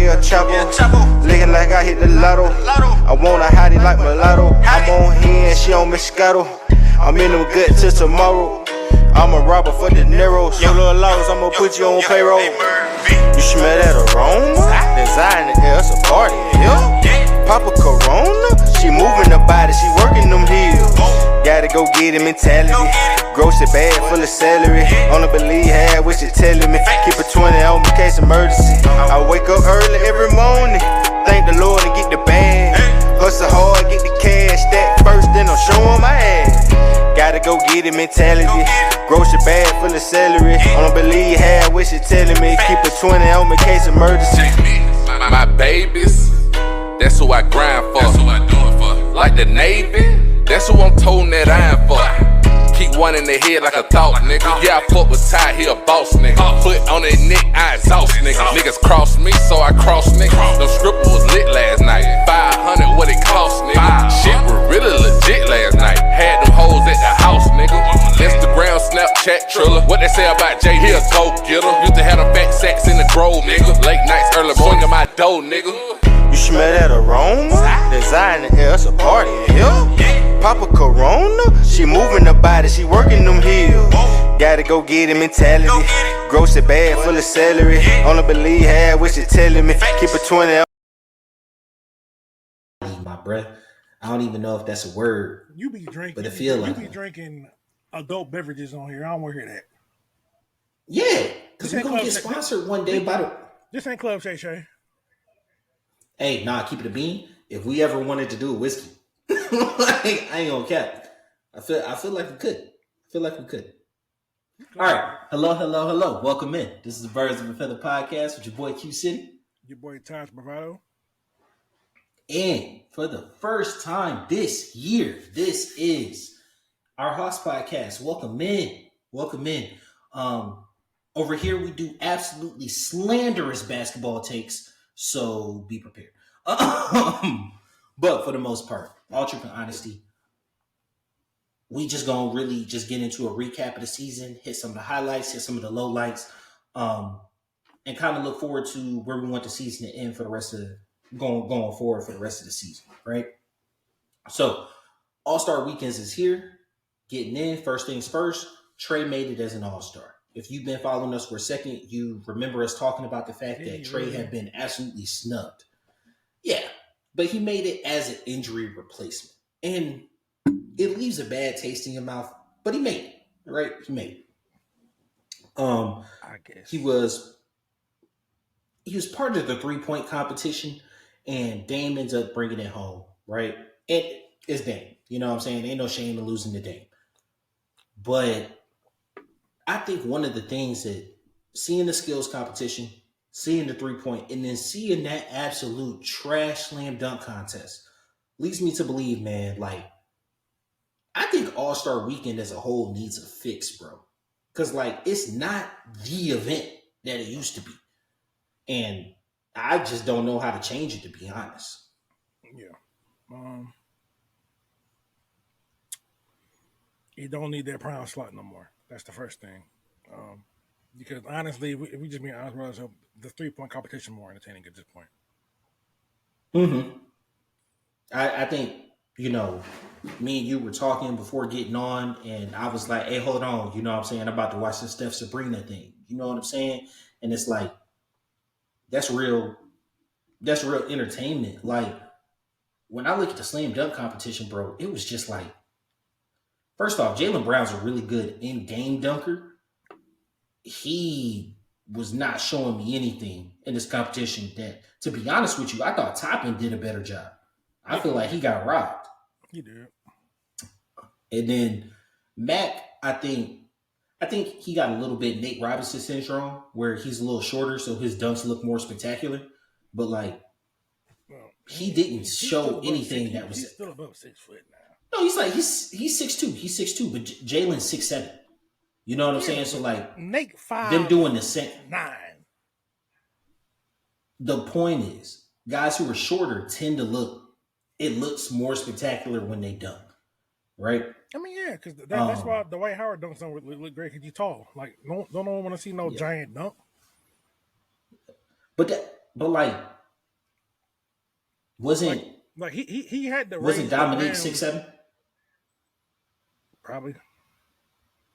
El Chapo. Looking like I hit the lotto. I want a hottie like mulatto. I'm on hand, she on Moscato. I'm in them good till tomorrow. I'm a robber for the Neros. Your little laws, I'ma put you on payroll. You smell that aroma? Design in the air, it's a party in here. Papa Corona, she moving the body, she working them heels. Gotta go get it mentality. Grocery bag full of celery. Only believe half what she telling me. Keep a 20 on me, case emergency. I wake up early every morning. Thank the Lord and get the bag. Hustle hard, get the cash. Stack first, then I'm showing my ass. Gotta go get it mentality. Grocery bag full of celery. Only believe half what she telling me. Keep a 20 on me, case emergency. My babies, that's who I grind for. That's who I do it for. Like the Navy, that's who I'm toting that iron for. Keep one in the head like a thought, nigga. Yeah, I fuck with Ty, he a boss, nigga. Foot on their neck, I exhaust, nigga. Niggas cross me, so I cross, nigga. No stripper was lit last night. 500, what it cost, nigga. Shit was really legit last night. Had them hoes at the house, nigga. Instagram, Snapchat, Triller. What they say about Jay, he a go-getter. Used to have them fat sacks in the grove, nigga. Late nights, early morning, my dough, nigga. You smell that aroma? Design in the air, it's a party in here. Papa Corona, she moving the body, she working them heels. Gotta go get it mentality. Grocery bag full of celery. Only believe half what she telling me. Keep a 20. My breath. I don't even know if that's a word. You be drinking, but it feel like you be drinking adult beverages on here. I don't want to hear that. Yeah, because we're gonna get sponsored one day by the. This ain't Club Shay Shay. Hey, nah, keep it a bean. If we ever wanted to do a whiskey, I ain't gonna cap. I feel like we could. All right. Hello. Welcome in. This is the Birds of a Feather podcast with your boy Q City. Your boy Taj Bravado. And for the first time this year, this is our Hawks podcast. Welcome in. Over here we do absolutely slanderous basketball takes, so be prepared. But for the most part, all truth and honesty, we just gonna really just get into a recap of the season, hit some of the highlights, hit some of the lowlights, and kind of look forward to where we want the season to end for the rest of going forward for the rest of the season, right? So, All-Star Weekends is here, getting in. First things first, Trey made it as an All-Star. If you've been following us for a second, you remember us talking about the fact that Trey had been absolutely snubbed. Yeah, but he made it as an injury replacement. And it leaves a bad taste in your mouth, but he made it, right? He made it. I guess. He was part of the 3-point competition, and Dame ends up bringing it home, right? And it's Dame. You know what I'm saying? Ain't no shame in losing to Dame. But I think one of the things that seeing the skills competition, seeing the 3-point, and then seeing that absolute trash slam dunk contest leads me to believe, man, like, I think All-Star Weekend as a whole needs a fix, bro. Because, like, it's not the event that it used to be. And I just don't know how to change it, to be honest. Yeah. You don't need that prime slot no more. That's the first thing. Because honestly, if we just be honest with ourselves, the 3-point competition more entertaining at this point. Mm-hmm. I think, me and you were talking before getting on, and I was like, hey, hold on, you know what I'm saying? I'm about to watch the Steph Sabrina thing. You know what I'm saying? And it's like, that's real entertainment. Like, when I look at the slam dunk competition, bro, it was just like, first off, Jaylen Brown's a really good in-game dunker. He was not showing me anything in this competition that, to be honest with you, I thought Toppin did a better job. I feel like he got robbed. He did. And then Mac, I think he got a little bit Nate Robinson syndrome, where he's a little shorter, so his dunks look more spectacular. But like, he didn't show anything that was. He's still above 6 foot now. No, he's 6'2". He's 6'2", but Jalen's 6'7". You know what I'm saying? So like, Nate 5. them doing the same. 9. The point is, guys who are shorter tend to looks more spectacular when they dunk, right? I mean, yeah, because that's why the Dwight Howard dunks don't look great because you're tall. Like, don't want to see no giant dunk. But But like, wasn't like he had the wasn't range Dominique around 6'7"? probably,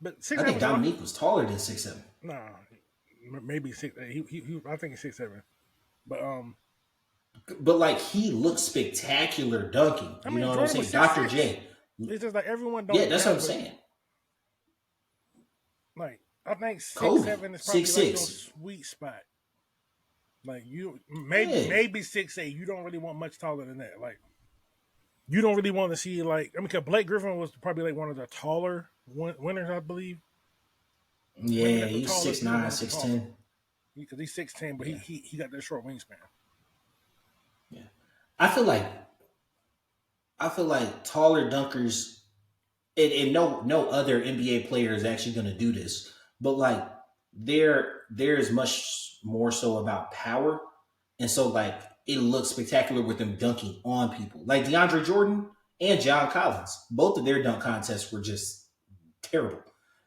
but I 6'7" think was a lot. Dominique was taller than 6'7". Nah, maybe 6'8". He I think he's 6'7". But But like, he looked spectacular dunking. I You know mean what I'm Jordan was saying? six Dr. six. J. It's just like everyone Yeah, don't that's what I'm have saying. like I think six Kobe, seven is probably like your 6'6". sweet spot. Like you Yeah. maybe 6'8". You don't really want much taller than that. Like you don't really want to see like I mean, cause Blake Griffin was probably like one of the taller winners, I believe. Maybe Yeah, not the he's tallest, but he was 6'9", one of the taller. 6'10". Because he's 6'10", but Yeah. he got that short wingspan. Yeah. I feel like taller dunkers, and no other NBA player is actually going to do this, but like there's much more so about power, and so like it looks spectacular with them dunking on people, like DeAndre Jordan and John Collins. Both of their dunk contests were just terrible.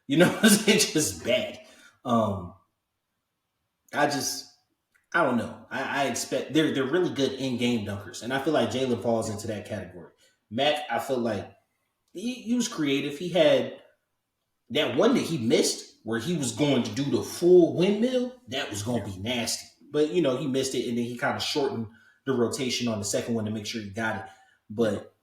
You know, it's just bad. Um, I don't know. I expect they're really good in game dunkers, and I feel like Jalen falls into that category. Mac, I feel like he was creative. He had that one that he missed where he was going to do the full windmill. That was going to be nasty, but you know he missed it, and then he kind of shortened the rotation on the second one to make sure he got it. But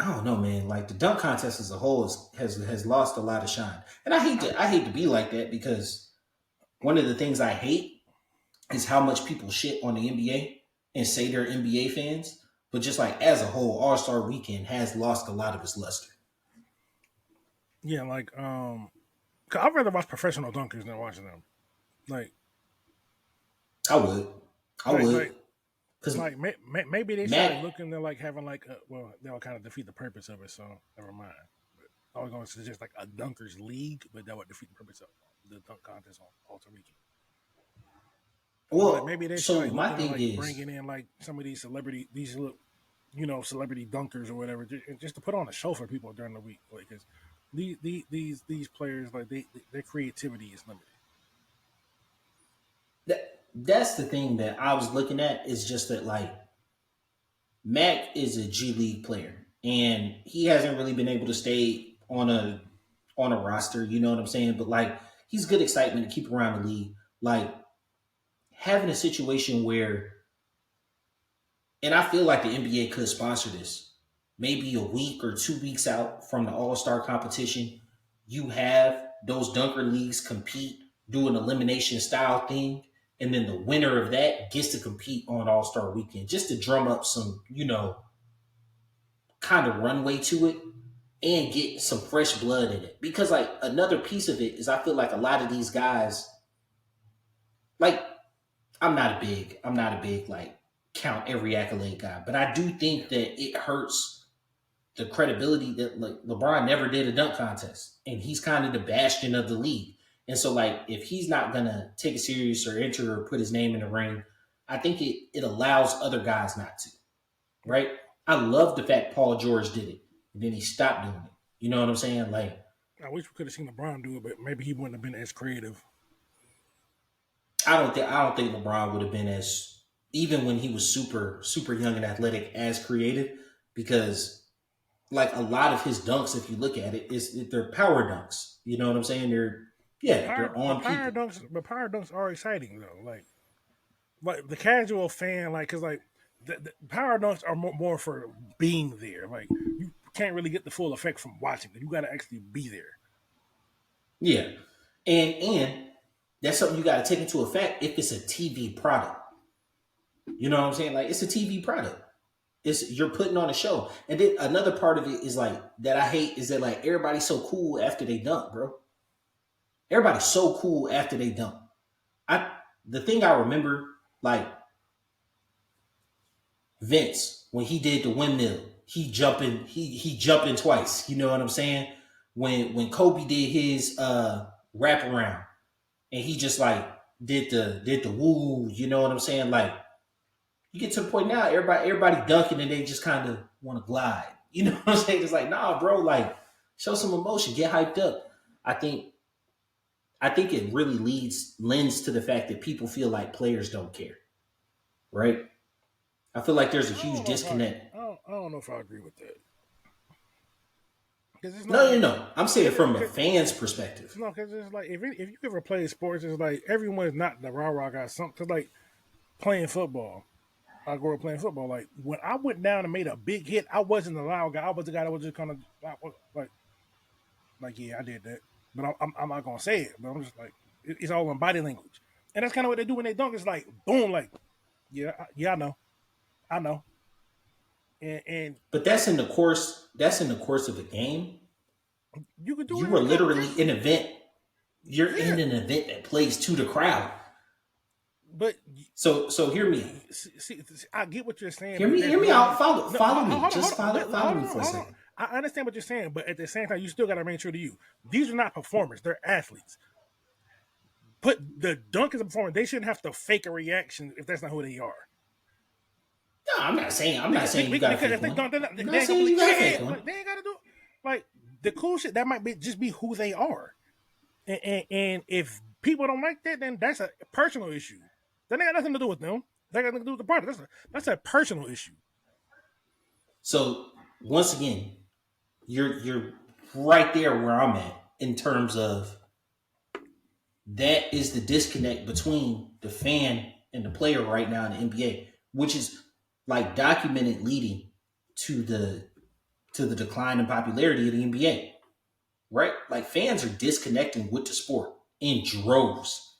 I don't know, man. Like the dunk contest as a whole has lost a lot of shine, and I hate to be like that because one of the things I hate is how much people shit on the NBA and say they're NBA fans. But just like as a whole, All Star Weekend has lost a lot of its luster. Yeah, like cause I'd rather watch professional dunkers than watching them. Like I would, like because like maybe they Mac, started looking to like having like well they'll kind of defeat the purpose of it. So never mind. But I was going to suggest like a dunkers league, but that would defeat the purpose of the dunk contest on All Star Weekend. well, Like maybe they should so like my looking thing at like is, bringing in like some of these celebrity dunkers or whatever, just to put on a show for people during the week, like because these players like their creativity is limited. that's the thing that I was looking at is just that like Mac is a G League player and he hasn't really been able to stay on a roster. You know what I'm saying? But like he's good excitement to keep around the league. Like having a situation where, and I feel like the NBA could sponsor this, maybe a week or 2 weeks out from the All Star competition, you have those dunker leagues compete, do an elimination style thing, and then the winner of that gets to compete on All Star Weekend, just to drum up some, kind of runway to it and get some fresh blood in it. Because like another piece of it is I feel like a lot of these guys, like I'm not a big like count every accolade guy, but I do think that it hurts the credibility that like LeBron never did a dunk contest, and he's kind of the bastion of the league. And so like if he's not gonna take it serious or enter or put his name in the ring, I think it allows other guys not to. Right? I love the fact Paul George did it, and then he stopped doing it. You know what I'm saying? Like I wish we could have seen LeBron do it, but maybe he wouldn't have been as creative. I don't think LeBron would have been as, even when he was super young and athletic, as creative, because like a lot of his dunks, if you look at it, they're power dunks. You know what I'm saying? They're on people. But power dunks are exciting though. Like the casual fan, like because like the power dunks are more for being there. Like you can't really get the full effect from watching it. You got to actually be there. Yeah, and that's something you got to take into effect if it's a TV product. You know what I'm saying? Like it's a TV product. You're putting on a show. And then another part of it is like that I hate is that like everybody's so cool after they dunk, bro. Everybody's so cool after they dunk. The thing I remember, like Vince, when he did the windmill, he jumping twice. You know what I'm saying? When Kobe did his wraparound and he just like did the woo, you know what I'm saying? Like you get to the point now, everybody dunking and they just kind of want to glide. You know what I'm saying? It's like, nah, bro, like show some emotion, get hyped up. I think it really lends to the fact that people feel like players don't care. right? I feel like there's a I huge don't know if disconnect. I don't know if I agree with that. Because it's not No, no, like no. I'm saying from a cause, fan's perspective. no, because it's like if you ever play sports, it's like everyone's not the rah rah guy. Because like playing football, I grew up playing football. Like when I went down and made a big hit, I wasn't the loud guy. I was the guy that was just kind of like yeah, I did that, but I'm not gonna say it. But I'm just like it's all in body language, and that's kind of what they do when they dunk. It's like boom, like yeah, I know, and But that's in the course. That's in the course of the game. you could do You it were in literally competition. in an event. You're Yeah, in an event that plays to the crowd. but So hear me. see, I get what you're saying. Hear But me. there's Hear me out. literally Follow me. hold on, Just follow me on, for a hold on. second. I understand what you're saying, but at the same time, you still got to remain true to you. These are not performers; they're athletes. Put the dunk as a performer. They shouldn't have to fake a reaction if that's not who they are. No, I'm not saying. I'm not saying you got to Because fake if they one. dunk, I'm they not ain't gonna saying be you got to fake yeah, one. like, they ain't got to do like the cool shit. That might be just be who they are, and if people don't like that, then that's a personal issue. That ain't got nothing to do with them. That got nothing to do with the party. That's a personal issue. So once again, you're right there where I'm at in terms of that is the disconnect between the fan and the player right now in the NBA, which is like documented leading to the decline in popularity of the NBA. Right? Like fans are disconnecting with the sport in droves,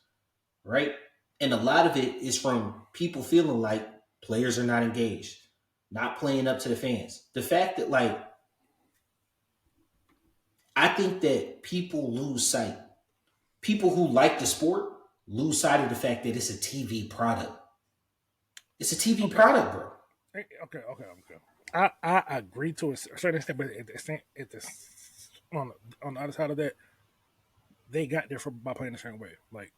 right? And a lot of it is from people feeling like players are not engaged, not playing up to the fans. The fact that like I think that people lose sight. People who like the sport lose sight of the fact that it's a TV product. It's a TV Okay, product, bro. I agree to a certain extent, but at the on the other side of that, they got there by playing the same way. Like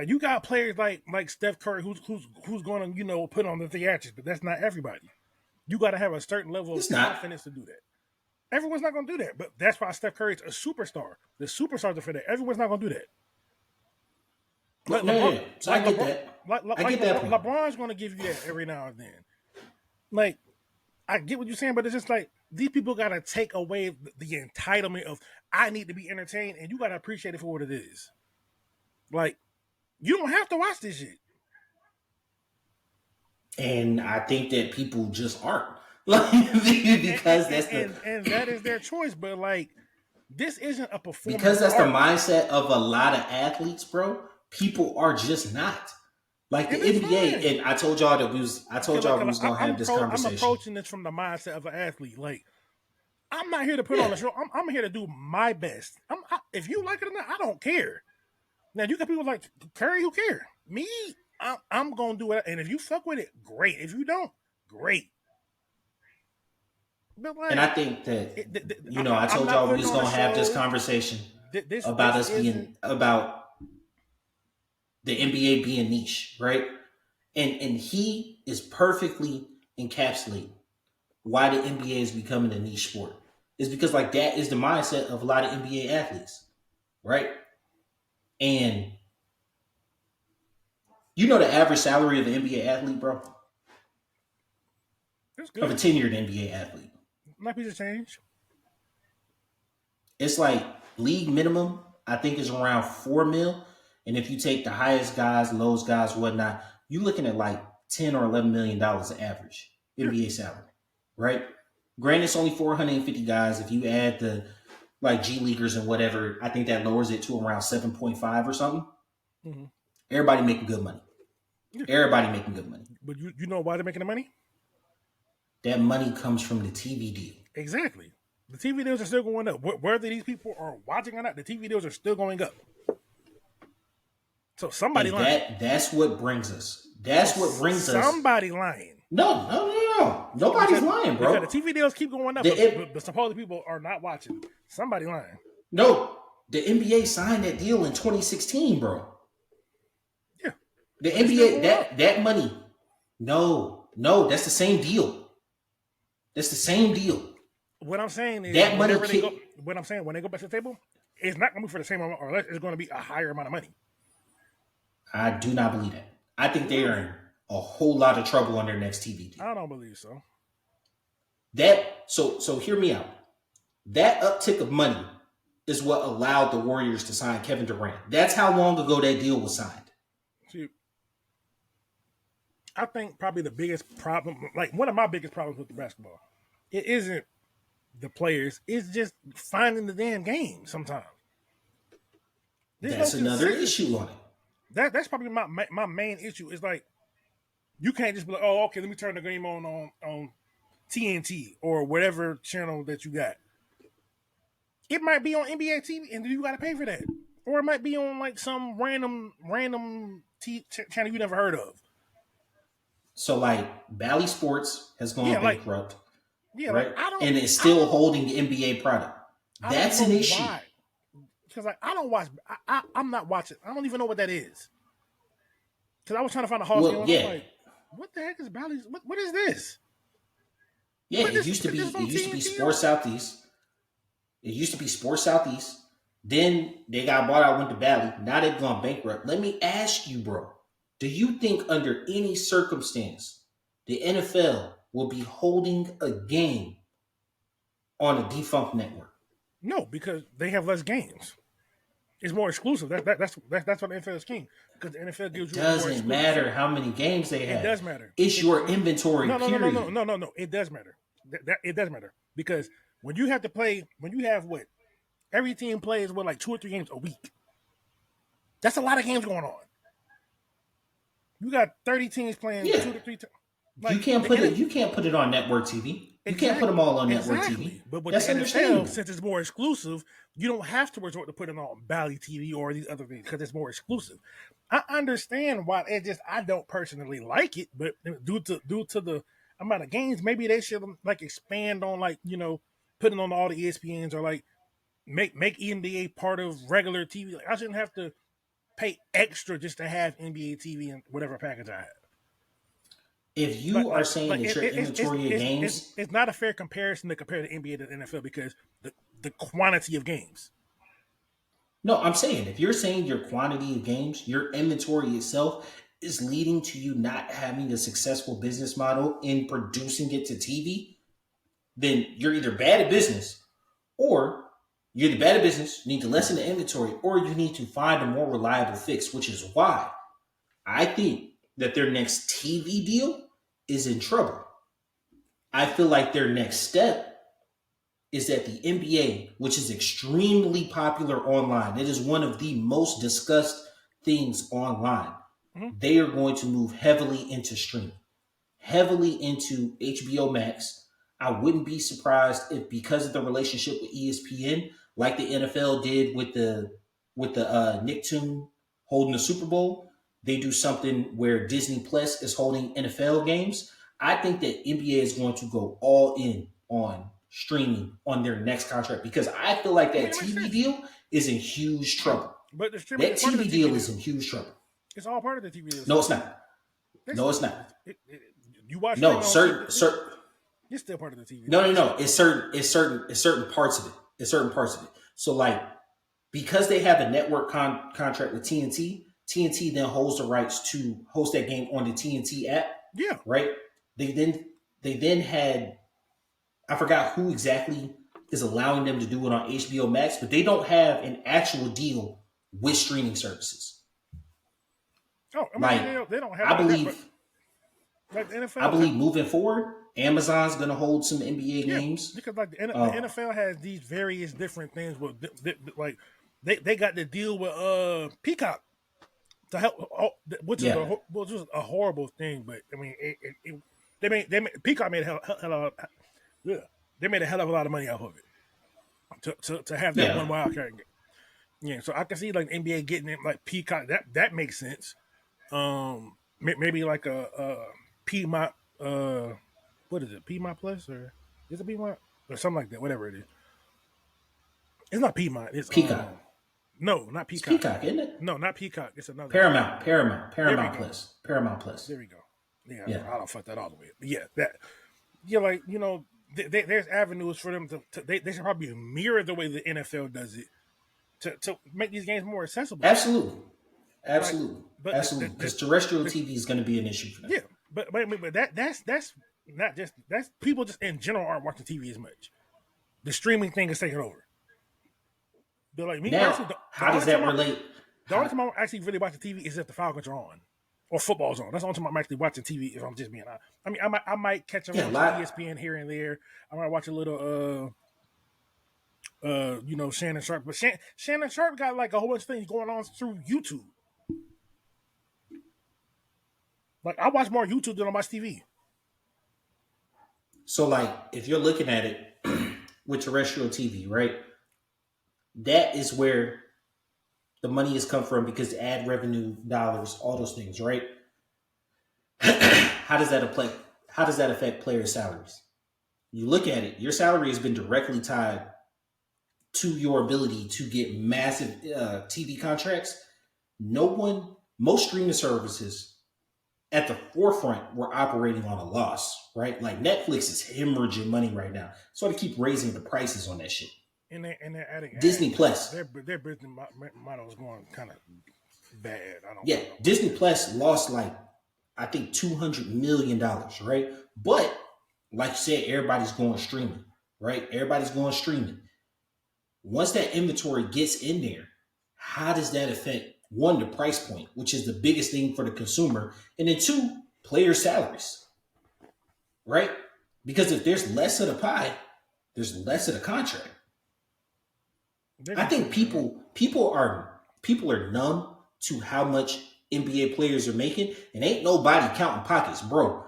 you got players like Steph Curry who's going to put on the theatrics, but that's not everybody. You got to have a certain level of It's not. confidence to do that. Everyone's not going to do that, but that's why Steph Curry's a superstar. The superstars are for that. Everyone's not going to do that. Like No. LeBron, So I get that. I get that point. LeBron's going to give you that every now and then. Like I get what you're saying, but it's just like these people got to take away the entitlement of I need to be entertained, and you got to appreciate it for what it is. Like you don't have to watch this shit. And I think that people just aren't. Like because and that is their choice. But like, this isn't a performance. Because that's the mindset of a lot of athletes, bro. People are just not like the NBA. Fine. And I told y'all that we was gonna have this conversation. I'm approaching this from the mindset of an athlete. Like, I'm not here to put on a show. I'm here to do my best. If you like it or not, I don't care. Now you got people like Curry who care. Me, I'm gonna do it. And if you fuck with it, great. If you don't, great. But like, and I think that I told y'all we was gonna have this conversation about us being about the NBA being niche, right? And he is perfectly encapsulating why the NBA is becoming a niche sport. Is because like that is the mindset of a lot of NBA athletes, right? And you know the average salary of an NBA athlete, bro? It's good. Of a tenured NBA athlete. Might be the change. It's like league minimum, I think is around 4 mil. And if you take the highest guys, lowest guys, whatnot, you're looking at like $10 or $11 million average NBA salary, right? Granted, it's only 450 guys. If you add the like G Leaguers and whatever, I think that lowers it to around 7.5 or something. Mm-hmm. Everybody making good money. Yeah. Everybody making good money. But you know why they're making the money? That money comes from the TV deal. Exactly. The TV deals are still going up. Whether these people are watching or not, the TV deals are still going up. So somebody lying. That's what brings us. That's what brings us. Somebody lying. No. Nobody's lying, bro. Because the TV deals keep going up, but supposed people are not watching. Somebody lying. No, the NBA signed that deal in 2016, bro. Yeah. The NBA, that money. No, that's the same deal. That's the same deal. What I'm saying is that money. When they go back to the table, it's not going to be for the same amount, or less it's going to be a higher amount of money. I do not believe that. I think they earn a whole lot of trouble on their next TV deal. I don't believe so. So hear me out. That uptick of money is what allowed the Warriors to sign Kevin Durant. That's how long ago that deal was signed. See, I think probably the biggest problem, like one of my biggest problems with the basketball, it isn't the players, it's just finding the damn game sometimes. That's another issue on it. That's probably my main issue. Is like you can't just be like, oh, okay, let me turn the game on TNT or whatever channel that you got. It might be on NBA TV, and you got to pay for that, or it might be on like some random channel you never heard of. So like Bally Sports has gone bankrupt, right? And it's still holding the NBA product. That's an issue. Because like I don't watch. I'm not watching. I don't even know what that is. Because I was trying to find a Hall game. Yeah. Like, what the heck is Bally's? What is this? Yeah, it used to be Sports Southeast. It used to be Sports Southeast. Then they got bought out, went to Bally. Now they've gone bankrupt. Let me ask you, bro. Do you think under any circumstance the NFL will be holding a game on a defunct network? No, because they have less games. It's more exclusive. That's what the NFL is king. Because the NFL gives you. It doesn't matter how many games they have. It does matter. It's your inventory. No. Period. It does matter. It does matter because when you have to play, when you have what every team plays with like 2 or 3 games a week. That's a lot of games going on. You got 30 teams playing 2 to 3 times. Like, you can't put it on network TV. You can't put them all on network TV. But with the NFL, since it's more exclusive, you don't have to resort to putting it on Bally TV or these other things because it's more exclusive. I understand why I don't personally like it, but due to the amount of games, maybe they should like expand on putting on all the ESPNs or like make NBA part of regular TV. Like I shouldn't have to pay extra just to have NBA TV and whatever package I have. If you are saying that your inventory of games... It's not a fair comparison to compare the NBA to the NFL because the quantity of games. No, I'm saying if you're saying your quantity of games, your inventory itself is leading to you not having a successful business model in producing it to TV, then you're either bad at business or you're the bad at business, you need to lessen the inventory, or you need to find a more reliable fix, which is why I think that their next TV deal is in trouble. I feel like their next step is that the NBA, which is extremely popular online, it is one of the most discussed things online. Mm-hmm. They are going to move heavily into streaming, heavily into HBO Max. I wouldn't be surprised if, because of the relationship with ESPN, like the NFL did with the Nicktoon holding the Super Bowl, they do something where Disney Plus is holding NFL games. I think that NBA is going to go all in on streaming on their next contract because I feel like that TV deal is in huge trouble. But the that TV deal is in huge trouble. It's all part of the TV deal. No, it's not. No, it's not. You watch? No, certain. It's still part of the TV. No. It's certain parts of it. It's certain parts of it. So like, because they have a network contract with TNT. TNT then holds the rights to host that game on the TNT app. Yeah. Right? They then had, I forgot who exactly is allowing them to do it on HBO Max, but they don't have an actual deal with streaming services. Oh, I mean, they don't have. I believe. Like the NFL, I believe moving forward, Amazon's going to hold some NBA games because like the NFL has these various different things. With like they got the deal with Peacock to help, which is a horrible thing. But I mean, they made Peacock made they made a hell of a lot of money off of it to have that one wild card game. Yeah, so I can see like NBA getting it like Peacock. That makes sense. Maybe like a Piedmont. What is it? Piedmont Plus or is it Piedmont or something like that? Whatever it is. It's not Piedmont. It's Peacock. No, not Peacock. It's Peacock, isn't it? No, not Peacock. It's another. Paramount Plus. Paramount Plus. There we go. Yeah. I don't fuck that all the way. But yeah, that. Yeah, like there's avenues for them to they should probably mirror the way the NFL does it to make these games more accessible. Absolutely. Absolutely. But Absolutely. Because terrestrial TV is going to be an issue for them. yeah, but that's not just that's people just in general aren't watching TV as much. The streaming thing is taking over. They're like me. Now, Personally, how does that relate? The only time I'm actually really watching TV is if the Falcons are on or football's on. That's the only time I'm actually watching TV. If I'm just being honest, I mean, I might catch them on ESPN here and there. I might watch a little, Shannon Sharp. But Shannon Sharp got like a whole bunch of things going on through YouTube. Like I watch more YouTube than I watch TV. So, like, if you're looking at it with terrestrial TV, right? That is where the money has come from because ad revenue, dollars, all those things, right? How does that affect players' salaries? You look at it, your salary has been directly tied to your ability to get massive TV contracts. Most streaming services at the forefront were operating on a loss, right? Like Netflix is hemorrhaging money right now. So to keep raising the prices on that shit. And they're adding Disney Plus. Their business model is going kind of bad. Disney Plus lost like I think $200 million, right? But like you said, everybody's going streaming, right? Everybody's going streaming. Once that inventory gets in there, how does that affect one, the price point, which is the biggest thing for the consumer, and then two, player salaries, right? Because if there's less of the pie, there's less of the contract. I think people are numb to how much NBA players are making, and ain't nobody counting pockets, bro.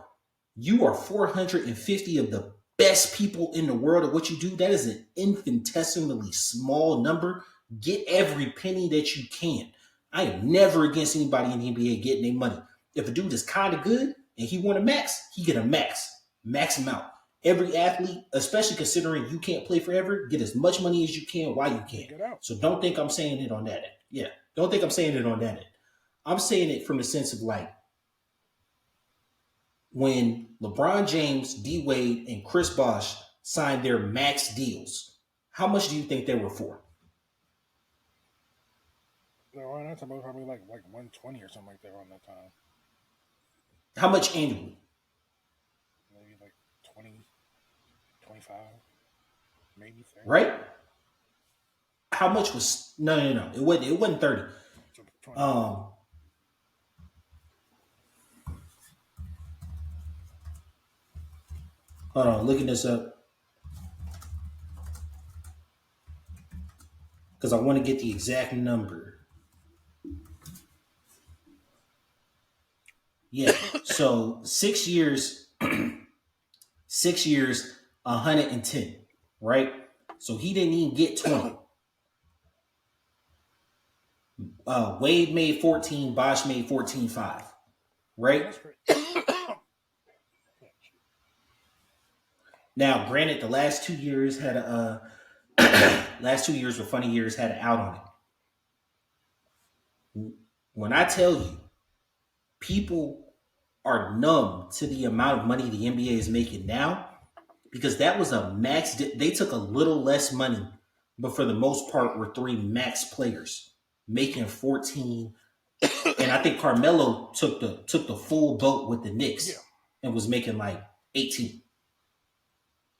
You are 450 of the best people in the world at what you do. That is an infinitesimally small number. Get every penny that you can. I am never against anybody in the NBA getting their money. If a dude is kind of good and he want a max, he get a max him out. Every athlete, especially considering you can't play forever, get as much money as you can while you can. So don't think I'm saying it on that end. Yeah, don't think I'm saying it on that end. I'm saying it from the sense of like when LeBron James, D Wade, and Chris Bosh signed their max deals, how much do you think they were for? Around that time, probably like 120 or something like that around that time. How much annually? Maybe like 20, 25, maybe 30. Right? How much was no. It wasn't 30. Hold on, looking this up. Because I want to get the exact number. Yeah, so 6 years, 110, right? So he didn't even get 20. Wade made 14, Bosh made 14.5, right? Now, granted, the last 2 years had last 2 years were funny years, had an out on it. When I tell you, people are numb to the amount of money the NBA is making now because that was a max. They took a little less money, but for the most part were three max players making 14. And I think Carmelo took the full boat with the Knicks and was making like 18.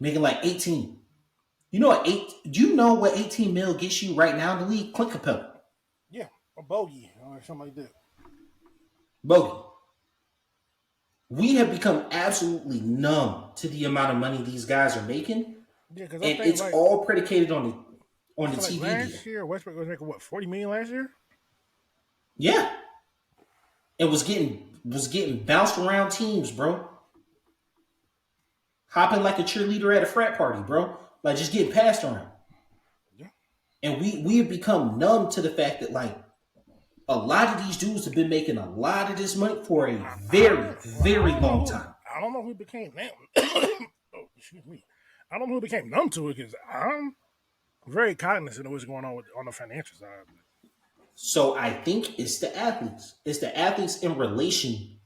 Making like 18. You know what? Do you know what 18 mil gets you right now in the league? Clint Capella. Yeah, a bogey or something like that. Bogey. We have become absolutely numb to the amount of money these guys are making. Yeah, and it's like, all predicated on the TV like last year, Westbrook was making what, 40 million last year? Yeah. And was getting bounced around teams, bro. Hopping like a cheerleader at a frat party, bro. Like just getting passed around. Yeah. And we have become numb to the fact that like a lot of these dudes have been making a lot of this money for a very, very long time. I don't know who became numb. Oh, excuse me. I don't know who became numb to it because I'm very cognizant of what's going on on the financial side. So I think it's the athletes. It's the athletes in relation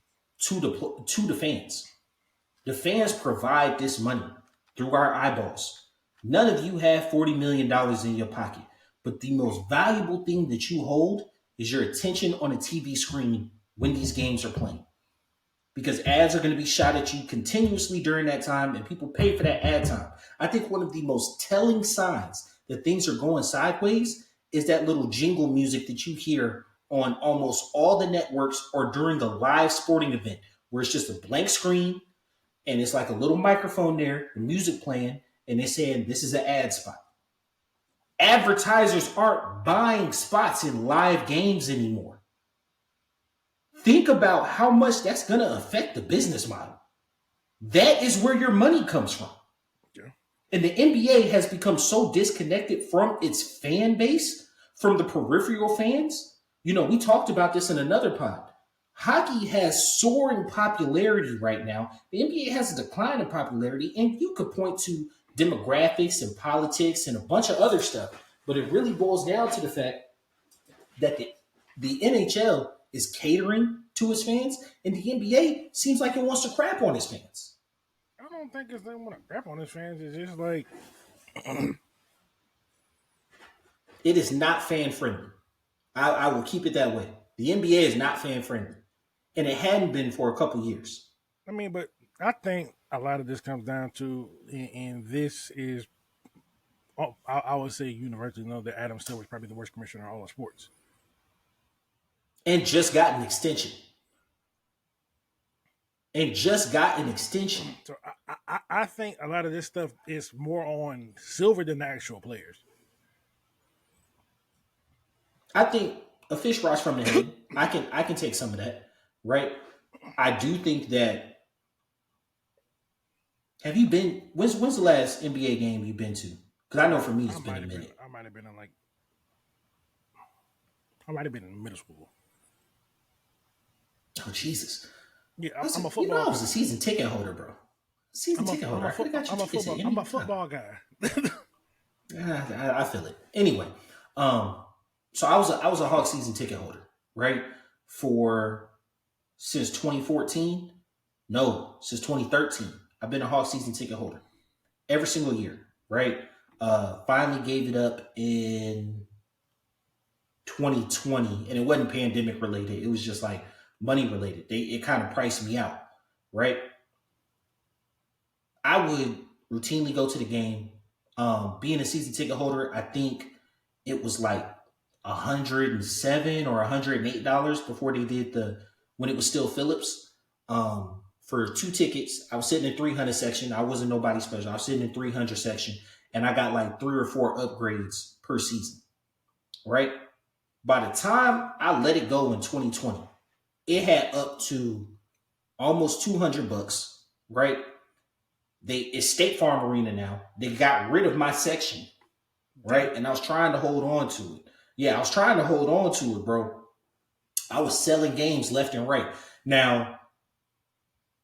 to the fans. The fans provide this money through our eyeballs. None of you have $40 million in your pocket, but the most valuable thing that you hold is your attention on a TV screen when these games are playing. Because ads are going to be shot at you continuously during that time, and people pay for that ad time. I think one of the most telling signs that things are going sideways is that little jingle music that you hear on almost all the networks or during a live sporting event, where it's just a blank screen and it's like a little microphone there, the music playing, and they're saying this is an ad spot. Advertisers aren't buying spots in live games anymore. Think about how much that's going to affect the business model. That is where your money comes from. Yeah. And the NBA has become so disconnected from its fan base, from the peripheral fans. You know, we talked about this in another pod. Hockey has soaring popularity right now. The NBA has a decline in popularity, and you could point to demographics and politics and a bunch of other stuff. But it really boils down to the fact that the NHL is catering to its fans, and the NBA seems like it wants to crap on its fans. I don't think it's they want to crap on his fans. It's just like it is not fan friendly. I will keep it that way. The NBA is not fan friendly, and it hadn't been for a couple years. I mean, but I think a lot of this comes down to, and this is, I would say universally know that Adam Silver is probably the worst commissioner in all of sports. And just got an extension. So I think a lot of this stuff is more on Silver than the actual players. I think a fish rots from the head. I can take some of that, right? I do think that. Have you been? When's the last NBA game you've been to? Because I know for me it's been a minute. I might have been in middle school. Oh Jesus! Yeah, I'm a football. You know, I was a season ticket holder, bro. I'm a football guy. I feel it. Anyway, so I was a Hawk season ticket holder, right? Since 2014. No, since 2013. I've been a Hawk season ticket holder every single year, right? Finally gave it up in 2020, and it wasn't pandemic related. It was just like money related. It kind of priced me out, right? I would routinely go to the game. Being a season ticket holder, I think it was like $107 or $108 before they did when it was still Phillips. For 2 tickets, I was sitting in 300 section. I wasn't nobody special. I was sitting in 300 section, and I got like 3 or 4 upgrades per season, right? By the time I let it go in 2020, it had up to almost $200, right? It's State Farm Arena now. They got rid of my section, right? And I was trying to hold on to it. Yeah, I was trying to hold on to it, bro. I was selling games left and right. Now,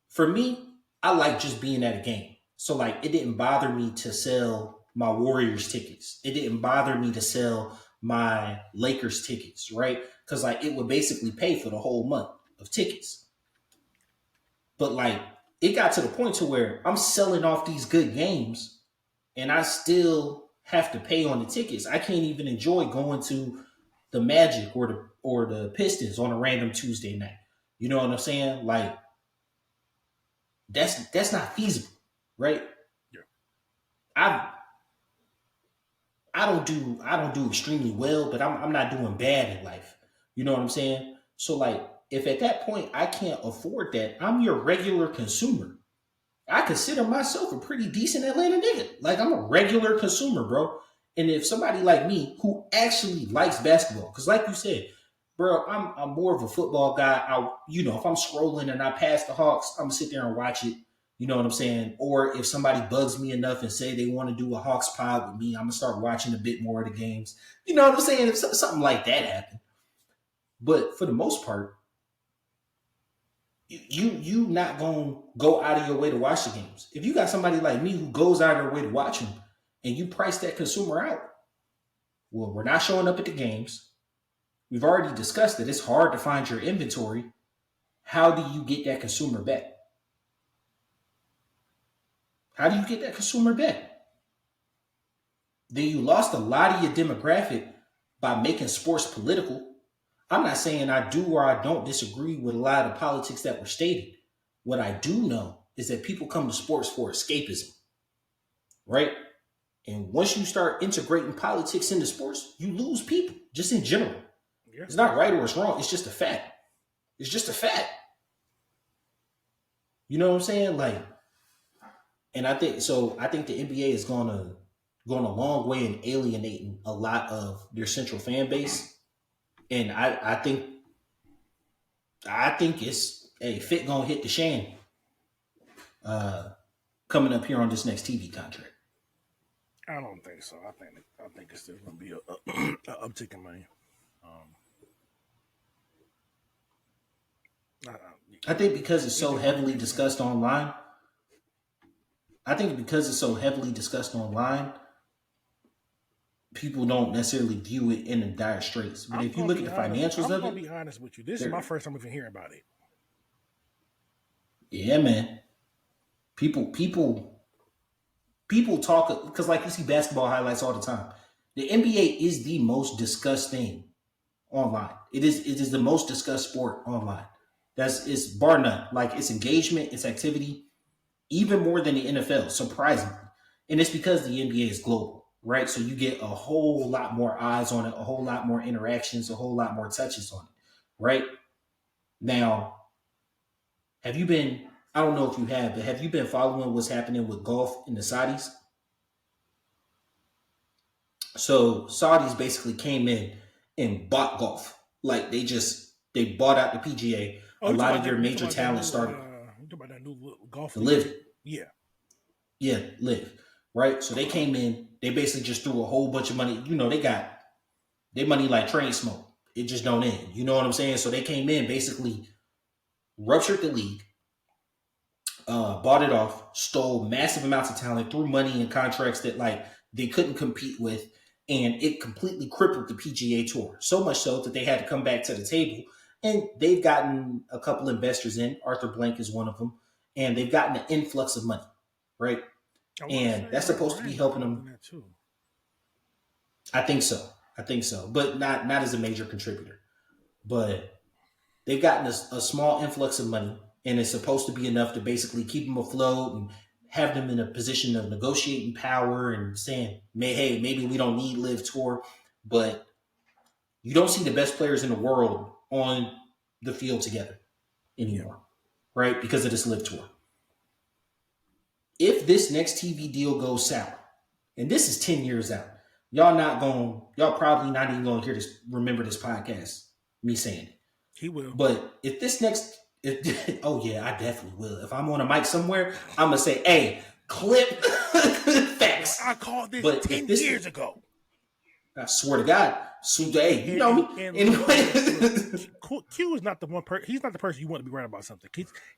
for me, I like just being at a game. So, like, it didn't bother me to sell my Warriors tickets. It didn't bother me to sell my Lakers tickets, right? Because, like, it would basically pay for the whole month of tickets. But, like, it got to the point to where I'm selling off these good games and I still have to pay on the tickets. I can't even enjoy going to the Magic or the Pistons on a random Tuesday night. You know what I'm saying? Like, that's not feasible, right? Yeah. I don't do extremely well, but I'm not doing bad in life. You know what I'm saying? So, like, if at that point I can't afford that, I'm your regular consumer. I consider myself a pretty decent Atlanta nigga. Like, I'm a regular consumer, bro. And if somebody like me who actually likes basketball, because like you said, bro, I'm more of a football guy. If I'm scrolling and I pass the Hawks, I'm gonna sit there and watch it. You know what I'm saying? Or if somebody bugs me enough and say they want to do a Hawks pod with me, I'm gonna start watching a bit more of the games. You know what I'm saying? If something like that happened. But for the most part, you not gonna go out of your way to watch the games. If you got somebody like me who goes out of their way to watch them, and you price that consumer out, well, we're not showing up at the games. We've already discussed that it's hard to find your inventory. How do you get that consumer back? How do you get that consumer back? Then you lost a lot of your demographic by making sports political. I'm not saying I do or I don't disagree with a lot of the politics that were stated. What I do know is that people come to sports for escapism, right? And once you start integrating politics into sports, you lose people just in general. Yeah. It's not right or it's wrong. It's just a fact. It's just a fact. You know what I'm saying? Like, and I think so. I think the NBA is going a long way in alienating a lot of their central fan base, and I think it's a fit gonna hit the shan coming up here on this next TV contract. I don't think so. I think it's still going to be a uptick in money. I think because it's so heavily discussed online. People don't necessarily view it in the dire straits. But if you look at the financials of it, I'm going to be honest with you. This is my first time even hearing about it. Yeah, man. People talk because, like, you see basketball highlights all the time. The NBA is the most discussed thing online. It is the most discussed sport online. It's bar none. Like, its engagement, its activity, even more than the NFL, surprisingly. And it's because the NBA is global, right? So you get a whole lot more eyes on it, a whole lot more interactions, a whole lot more touches on it, right? Now, I don't know if you have, but have you been following what's happening with golf in the Saudis? So Saudis basically came in and bought golf. Like, they bought out the PGA. A lot of their major talent started. You talking about that new golf? The Live. Yeah. Yeah, Live. Right? So they came in, they basically just threw a whole bunch of money. You know, they got their money like train smoke. It just don't end. You know what I'm saying? So they came in, basically ruptured the league, bought it off, stole massive amounts of talent, threw money in contracts that, like, they couldn't compete with, and it completely crippled the PGA Tour. So much so that they had to come back to the table. And they've gotten a couple investors in. Arthur Blank is one of them. And they've gotten an influx of money, right? And that's supposed to be helping them. I think so. But not as a major contributor. But they've gotten a small influx of money, and it's supposed to be enough to basically keep them afloat and have them in a position of negotiating power and saying, hey, maybe we don't need Live Tour, but you don't see the best players in the world on the field together anymore, right? Because of this Live Tour. If this next TV deal goes sour, and this is 10 years out, y'all probably not even going to remember this podcast, me saying it. He will. But if this next, oh yeah, I definitely will. If I'm on a mic somewhere, I'm going to say, hey, clip facts. I called this but 10 years ago. I swear to God. So, hey, you know me. Anyway. Q is not the one person. He's not the person you want to be right about something.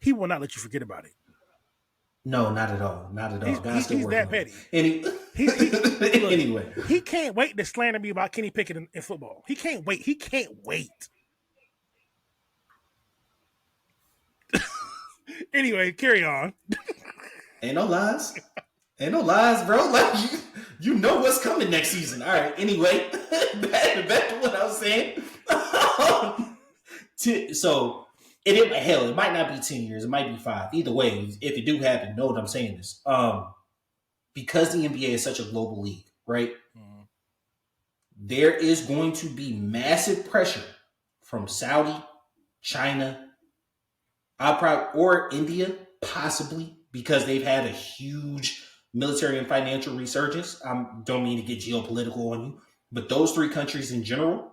He will not let you forget about it. No, not at all. Not at all. He's that petty. Anyway. He can't wait to slander me about Kenny Pickett in football. He can't wait. Anyway, carry on. Ain't no lies, bro. Like, you know what's coming next season. All right. Anyway, back to what I was saying. So it might not be 10 years. It might be 5. Either way, if it do happen, know what I'm saying is, because the NBA is such a global league, right? Mm-hmm. There is going to be massive pressure from Saudi, China, or India, possibly, because they've had a huge military and financial resurgence. I don't mean to get geopolitical on you, but those 3 countries in general,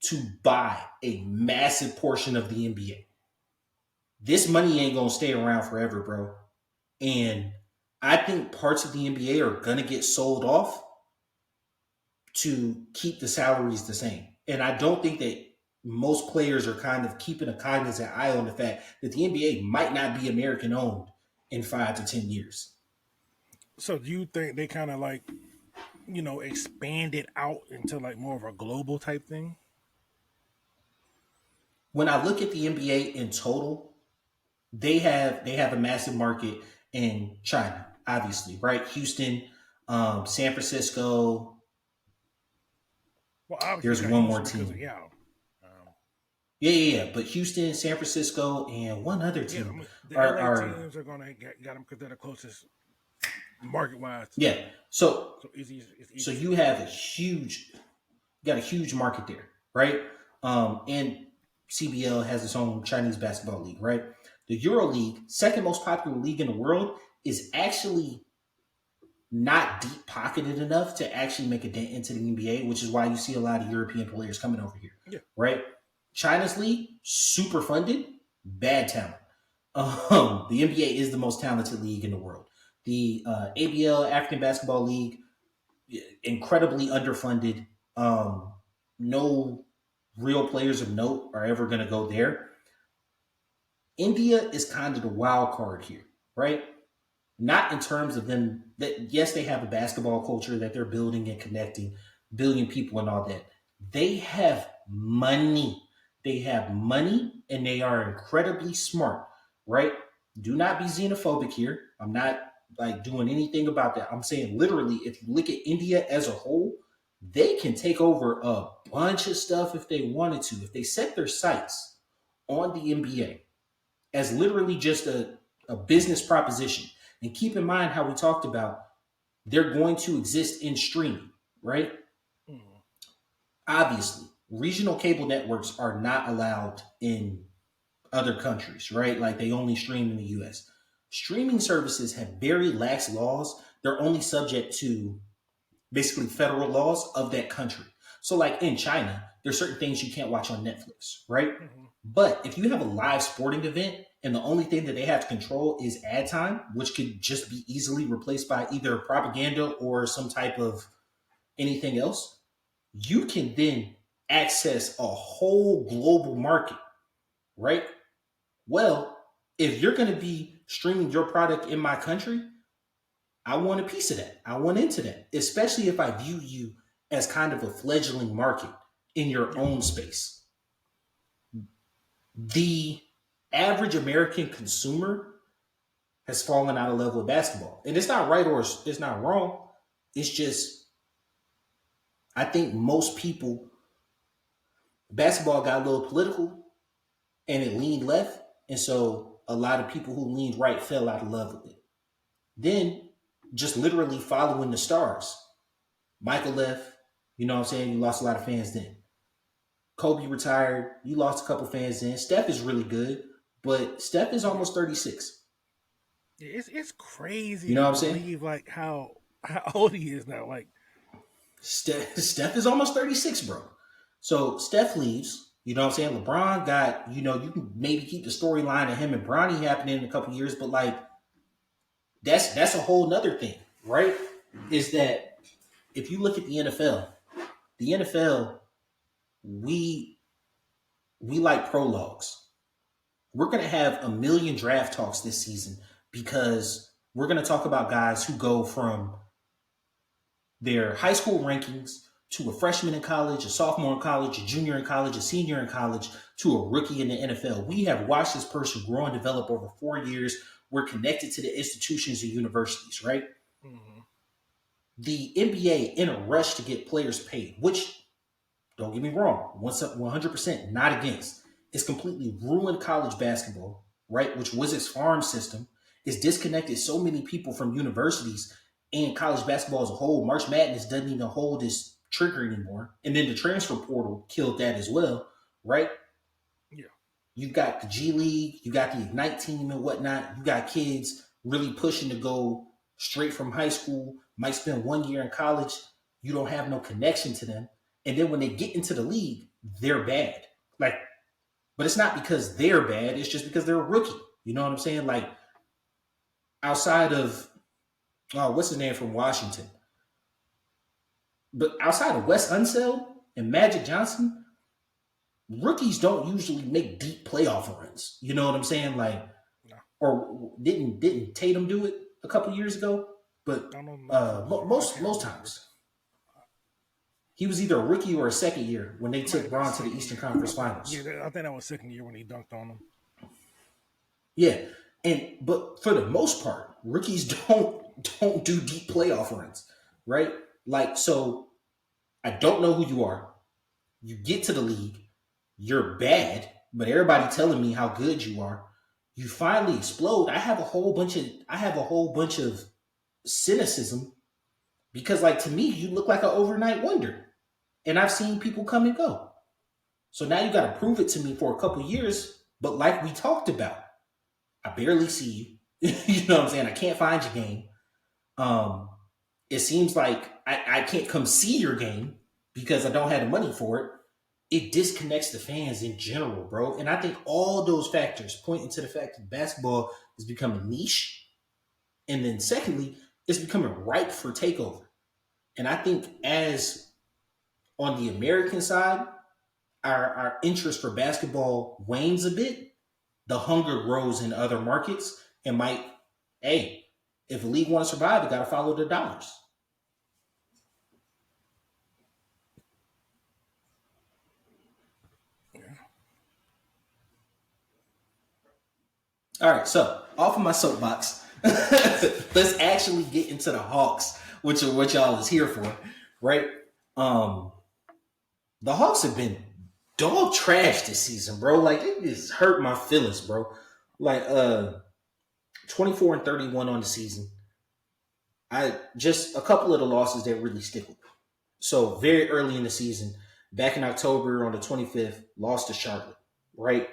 to buy a massive portion of the NBA. This money ain't going to stay around forever, bro. And I think parts of the NBA are going to get sold off to keep the salaries the same. And I don't think that most players are kind of keeping a cognizant eye on the fact that the NBA might not be American owned in 5 to 10 years. So do you think they kind of like, expand it out into like more of a global type thing? When I look at the NBA in total, they have a massive market in China, obviously, right? Houston, San Francisco. Well, there's one more team. Yeah. But Houston, San Francisco, and one other Yeah, I team mean, the LA are teams are gonna get them because they're the closest market wise. yeah. So So it's so easy for you them. have got a huge market there, right? And CBL has its own Chinese basketball league, right? The Euro League, second most popular league in the world, is actually not deep pocketed enough to actually make a dent into the NBA, which is why you see a lot of European players coming over here, Yeah. right? China's league, super funded, bad talent. The NBA is the most talented league in the world. The ABL, African Basketball League, incredibly underfunded. No real players of note are ever going to go there. India is kind of the wild card here, right? Not in terms of them that yes, they have a basketball culture that they're building and connecting, billion people and all that. They have money. They have money and they are incredibly smart, right? Do not be xenophobic here. I'm not like doing anything about that. I'm saying literally, if you look at India as a whole, they can take over a bunch of stuff if they wanted to. If they set their sights on the NBA as literally just a business proposition. And keep in mind how we talked about they're going to exist in streaming, right? Mhm. Obviously, regional cable networks are not allowed in other countries, right? Like they only stream in the US. Streaming services have very lax laws. They're only subject to basically federal laws of that country. So, like in China, there's certain things you can't watch on Netflix, right? Mhm. But if you have a live sporting event and the only thing that they have to control is ad time, which could just be easily replaced by either propaganda or some type of anything else, you can then access a whole global market, right? Well, if you're going to be streaming your product in my country, I want a piece of that. I want into that, especially if I view you as kind of a fledgling market in your Yeah. own space. The average American consumer has fallen out of level of basketball. And it's not right or it's not wrong. It's just, I think most people, basketball got a little political and it leaned left. And so a lot of people who leaned right fell out of love with it. Then just literally following the stars. Michael left, you know what I'm saying? You lost a lot of fans then. Kobe retired, you lost a couple fans then. Steph is really good, but Steph is almost 36. Yeah, it's crazy You know to what I'm saying? believe like how old he is now. Like, Steph is almost 36, bro. So Steph leaves. You know what I'm saying? LeBron got, you can maybe keep the storyline of him and Bronny happening in a couple years, but like that's a whole nother thing, right? Is that if you look at the NFL, we like prologues. We're gonna have a million draft talks this season because we're gonna talk about guys who go from their high school rankings to a freshman in college, a sophomore in college, a junior in college, a senior in college, to a rookie in the NFL. We have watched this person grow and develop over 4 years. We're connected to the institutions and universities, right? mhm. The NBA in a rush to get players paid, which, don't get me wrong, 100% not against. It's completely ruined college basketball, right? Which was its farm system. It's disconnected so many people from universities and college basketball as a whole. March Madness doesn't even hold this trigger anymore. And then the transfer portal killed that as well, right? Yeah. You got the G League, you got the Ignite team and whatnot. You got kids really pushing to go straight from high school, might spend 1 year in college. You don't have no connection to them. And then when they get into the league, they're bad. Like, but it's not because they're bad, it's just because they're a rookie. You know what I'm saying? Like, outside of, what's his name from Washington? But outside of Wes Unseld and Magic Johnson, rookies don't usually make deep playoff runs. You know what I'm saying? Like, No. or didn't Tatum do it a couple years ago? But I don't know. most times he was either a rookie or a second year when they took Bron to the Eastern Conference Finals. Yeah, I think that was second year when he dunked on him. Yeah, but for the most part, rookies don't do deep playoff runs, right? Like, so I don't know who you are. You get to the league. you're bad, but everybody telling me how good you are. You finally explode. I have a whole bunch of cynicism because, like, to me, you look like an overnight wonder, and I've seen people come and go. So now you got to prove it to me for a couple years. But like we talked about, I barely see you. You know what I'm saying? I can't find your game. It seems like I can't come see your game because I don't have the money for it. It disconnects the fans in general, bro. And I think all those factors point into the fact that basketball is becoming niche. And then secondly, it's becoming ripe for takeover. And I think as on the American side, our interest for basketball wanes a bit, the hunger grows in other markets and might, hey, if a league wants to survive, it got to follow the dollars. All right, so off of my soapbox, let's actually get into the Hawks, which are what y'all is here for, right? The Hawks have been dog trash this season, bro. Like, it just hurt my feelings, bro. Like, 24-31 on the season. I just a couple of the losses that really stick with me. So very early in the season, back in October on the 25th, lost to Charlotte, right?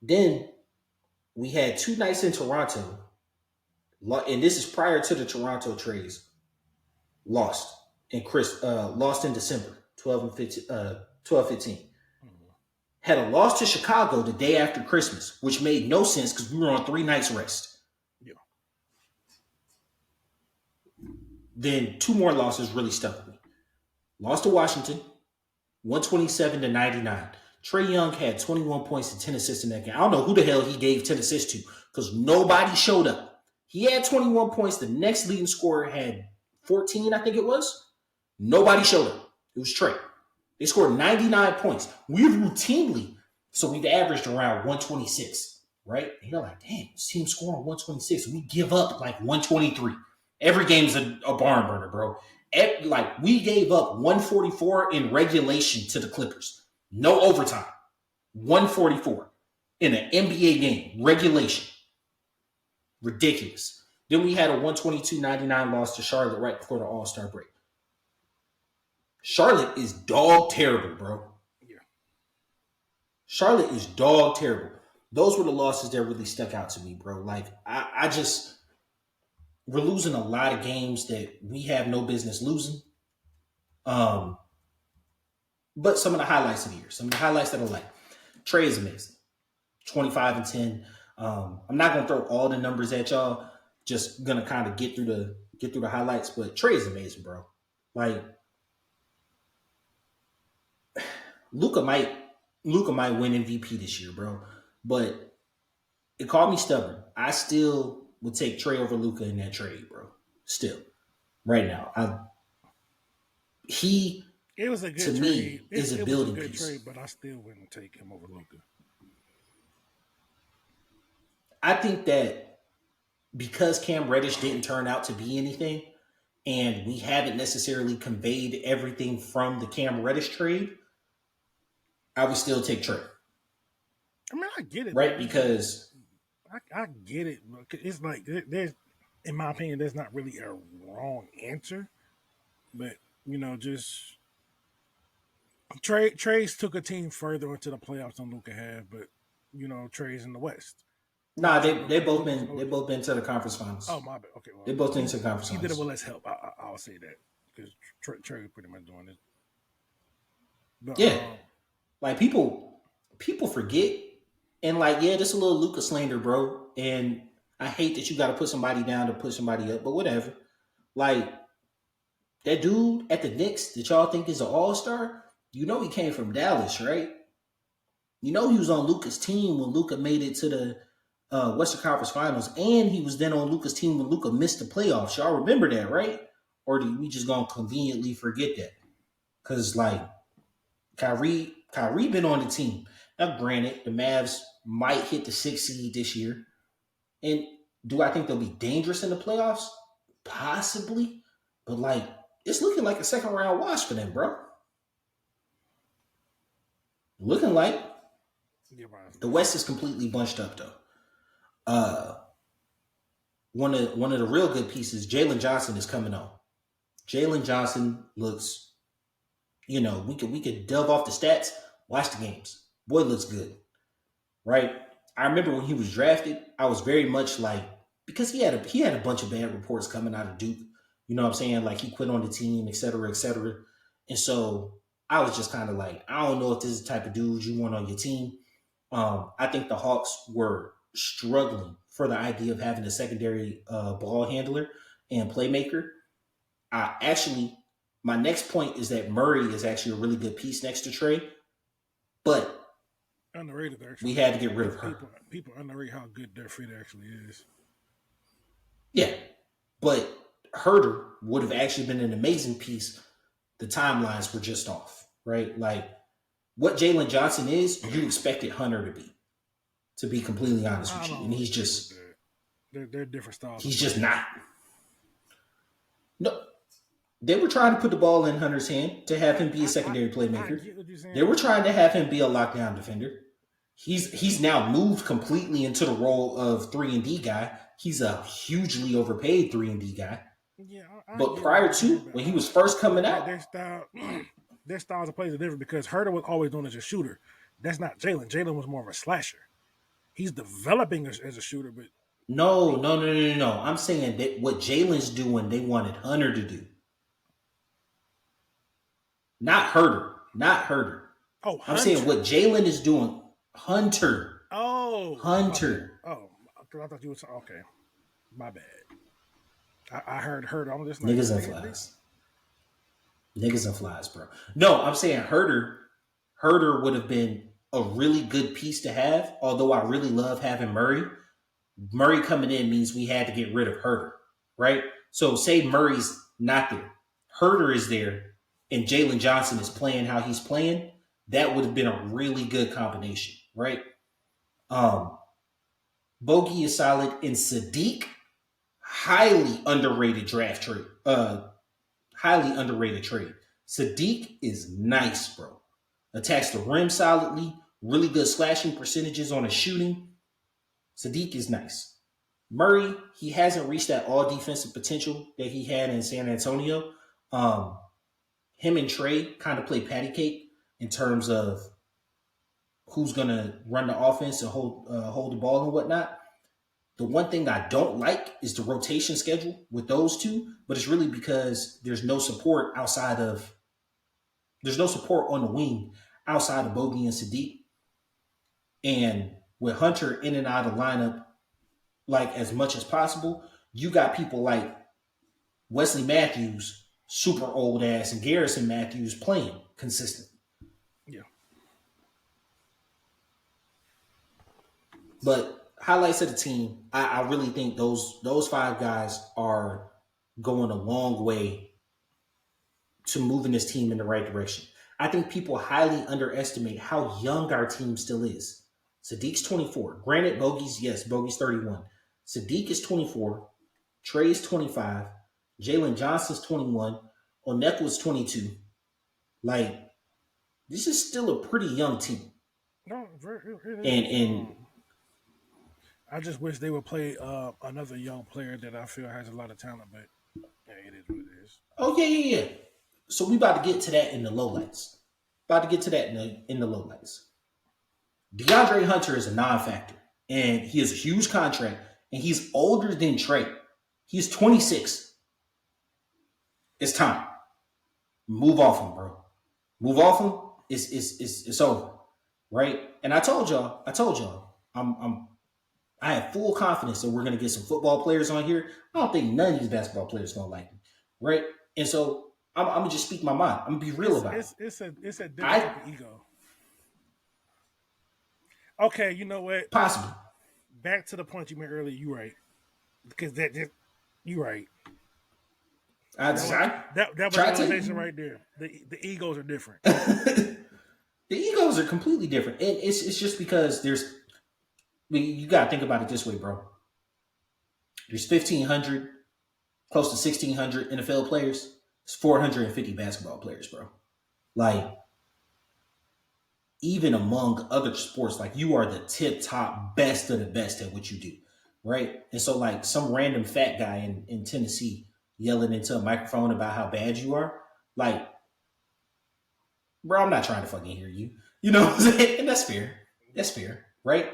Then we had 2 nights in Toronto, and this is prior to the Toronto trades. Lost in December, 12-15. Had a loss to Chicago the day after Christmas, which made no sense because we were on 3 nights rest. Yeah. Then 2 more losses really stuck with me. Lost to Washington, 127-99. Trae Young had 21 points and 10 assists in that game. I don't know who the hell he gave 10 assists to because nobody showed up. He had 21 points. The next leading scorer had 14, I think it was. Nobody showed up. It was Trae. They scored 99 points. We've averaged around 126, right? And you're like, damn, this team scoring 126. We give up like 123. Every game's a barn burner, bro. We gave up 144 in regulation to the Clippers. No overtime. 144 in an NBA game. Regulation. Ridiculous. Then we had a 122-99 loss to Charlotte right before the All-Star break. Charlotte is dog terrible, bro. Yeah. Charlotte is dog terrible. Those were the losses that really stuck out to me, bro. Like, we're losing a lot of games that we have no business losing. But some of the highlights of the year, some of the highlights that I like. Trae is amazing. 25-10. I'm not gonna throw all the numbers at y'all. Just gonna kind of get through the highlights. But Trae is amazing, bro. Like, Luka might win MVP this year, bro. But it called me stubborn. I still would take Trae over Luka in that trade, bro. Still, right now, it was a good to trade. me is a building good piece. trade, but I still wouldn't take him over Luka. I think that because Cam Reddish didn't turn out to be anything, and we haven't necessarily conveyed everything from the Cam Reddish trade, I would still take Trae. I mean, I get it, right? Because I get it. It's like there's, in my opinion, there's not really a wrong answer, but just Trace took a team further into the playoffs than Luka had, but Trae's in the West. Nah, they both been to the conference finals. Oh my bad. Okay, well, they both been to the conference he finals. did it with less help. I'll say that because Trae pretty much doing it. But, yeah, like people forget, and like this is a little Luka slander, bro. And I hate that you got to put somebody down to put somebody up, but whatever. Like that dude at the Knicks that y'all think is an all-star, he came from Dallas, right? He was on Luka's team when Luka made it to the Western Conference Finals, and he was then on Luka's team when Luka missed the playoffs. Y'all remember that, right? Or do we just gonna conveniently forget that? Because like Kyrie been on the team. Now, granted, the Mavs might hit the 6th seed this year, and do I think they'll be dangerous in the playoffs? Possibly, but like it's looking like a second round wash for them, bro. Looking like Yeah, Brian. the West is completely bunched up though. One of the real good pieces, Jalen Johnson is coming on. Jalen Johnson looks, we could delve off the stats, watch the games. Boy looks good, right? I remember when he was drafted, I was very much like, because he had a bunch of bad reports coming out of Duke. You know what I'm saying? Like he quit on the team, et cetera, et cetera. And so I was just kind of like, I don't know if this is the type of dude you want on your team. I think the Hawks were struggling for the idea of having a secondary ball handler and playmaker. My next point is that Murray is actually a really good piece next to Trey, but Underrated, actually. we had to get rid of her. People underrate how good their fit actually is. Yeah, but Herder would have actually been an amazing piece. The timelines were just off, right? Like what Jalen Johnson is, you expected Hunter to be completely honest with you, and he's just they're different styles. He's just not. No, they were trying to put the ball in Hunter's hand to have him be a secondary playmaker. They were trying to have him be a lockdown defender. He's now moved completely into the role of 3-and-D guy. He's a hugely overpaid 3-and-D guy. Yeah, but prior to when he was first coming out, their styles of plays are different because Herder was always known as a shooter. That's not Jalen. Jalen was more of a slasher. He's developing as a shooter, but no. I'm saying that what Jalen's doing, they wanted Hunter to do, not Herder. Oh, I'm saying what Jalen is doing, Hunter. Oh, Hunter. Oh, I thought you were okay. My bad. I heard Herder. I'm just like, niggas and flies. Niggas and flies, bro. No, I'm saying Herder would have been a really good piece to have, although I really love having Murray. Murray coming in means we had to get rid of Herder, right? So say Murray's not there. Herder is there, and Jalen Johnson is playing how he's playing. That would have been a really good combination, right? Bogey is solid, and Sadiq, highly underrated draft trade. Highly underrated trade. Sadiq is nice, bro. Attacks the rim solidly. Really good slashing percentages on his shooting. Sadiq is nice. Murray, he hasn't reached that all defensive potential that he had in San Antonio. Him and Trey kind of play patty cake in terms of who's going to run the offense and hold the ball and whatnot. The one thing I don't like is the rotation schedule with those two, but it's really because there's no support on the wing outside of Bogey and Sadiq. And with Hunter in and out of lineup, like as much as possible, you got people like Wesley Matthews, super old ass, and Garrison Matthews playing consistently. Yeah. But highlights of the team, I really think those five guys are going a long way to moving this team in the right direction. I think people highly underestimate how young our team still is. Sadiq's 24. Granted, Bogey's 31. Sadiq is 24. Trey's 25. Jalen Johnson's 21. Onekwa's 22. Like, this is still a pretty young team. No, and I just wish they would play another young player that I feel has a lot of talent, but yeah, it is what it is. Oh, yeah. So we about to get to that in the lowlights. In the lowlights. DeAndre Hunter is a non-factor, and he has a huge contract, and he's older than Trey. He's 26. It's time. Move off him, bro. Move off him. It's over, right? And I told y'all, I have full confidence that we're gonna get some football players on here. I don't think none of these basketball players gonna like him, right? And so I'm gonna just speak my mind. I'm gonna be real about it. It's a different type of ego. Okay, you know what? Possibly. Back to the point you made earlier. You right, because you right. That was realization right there. The egos are different. The egos are completely different, and it's just because you got to think about it this way, bro. There's 1,500, close to 1,600 NFL players. It's 450 basketball players, bro. Like, even among other sports, like you are the tip top best of the best at what you do, right? And so like some random fat guy in Tennessee yelling into a microphone about how bad you are, like, bro, I'm not trying to fucking hear you. You know what I'm saying? And that's fair. That's fair, right?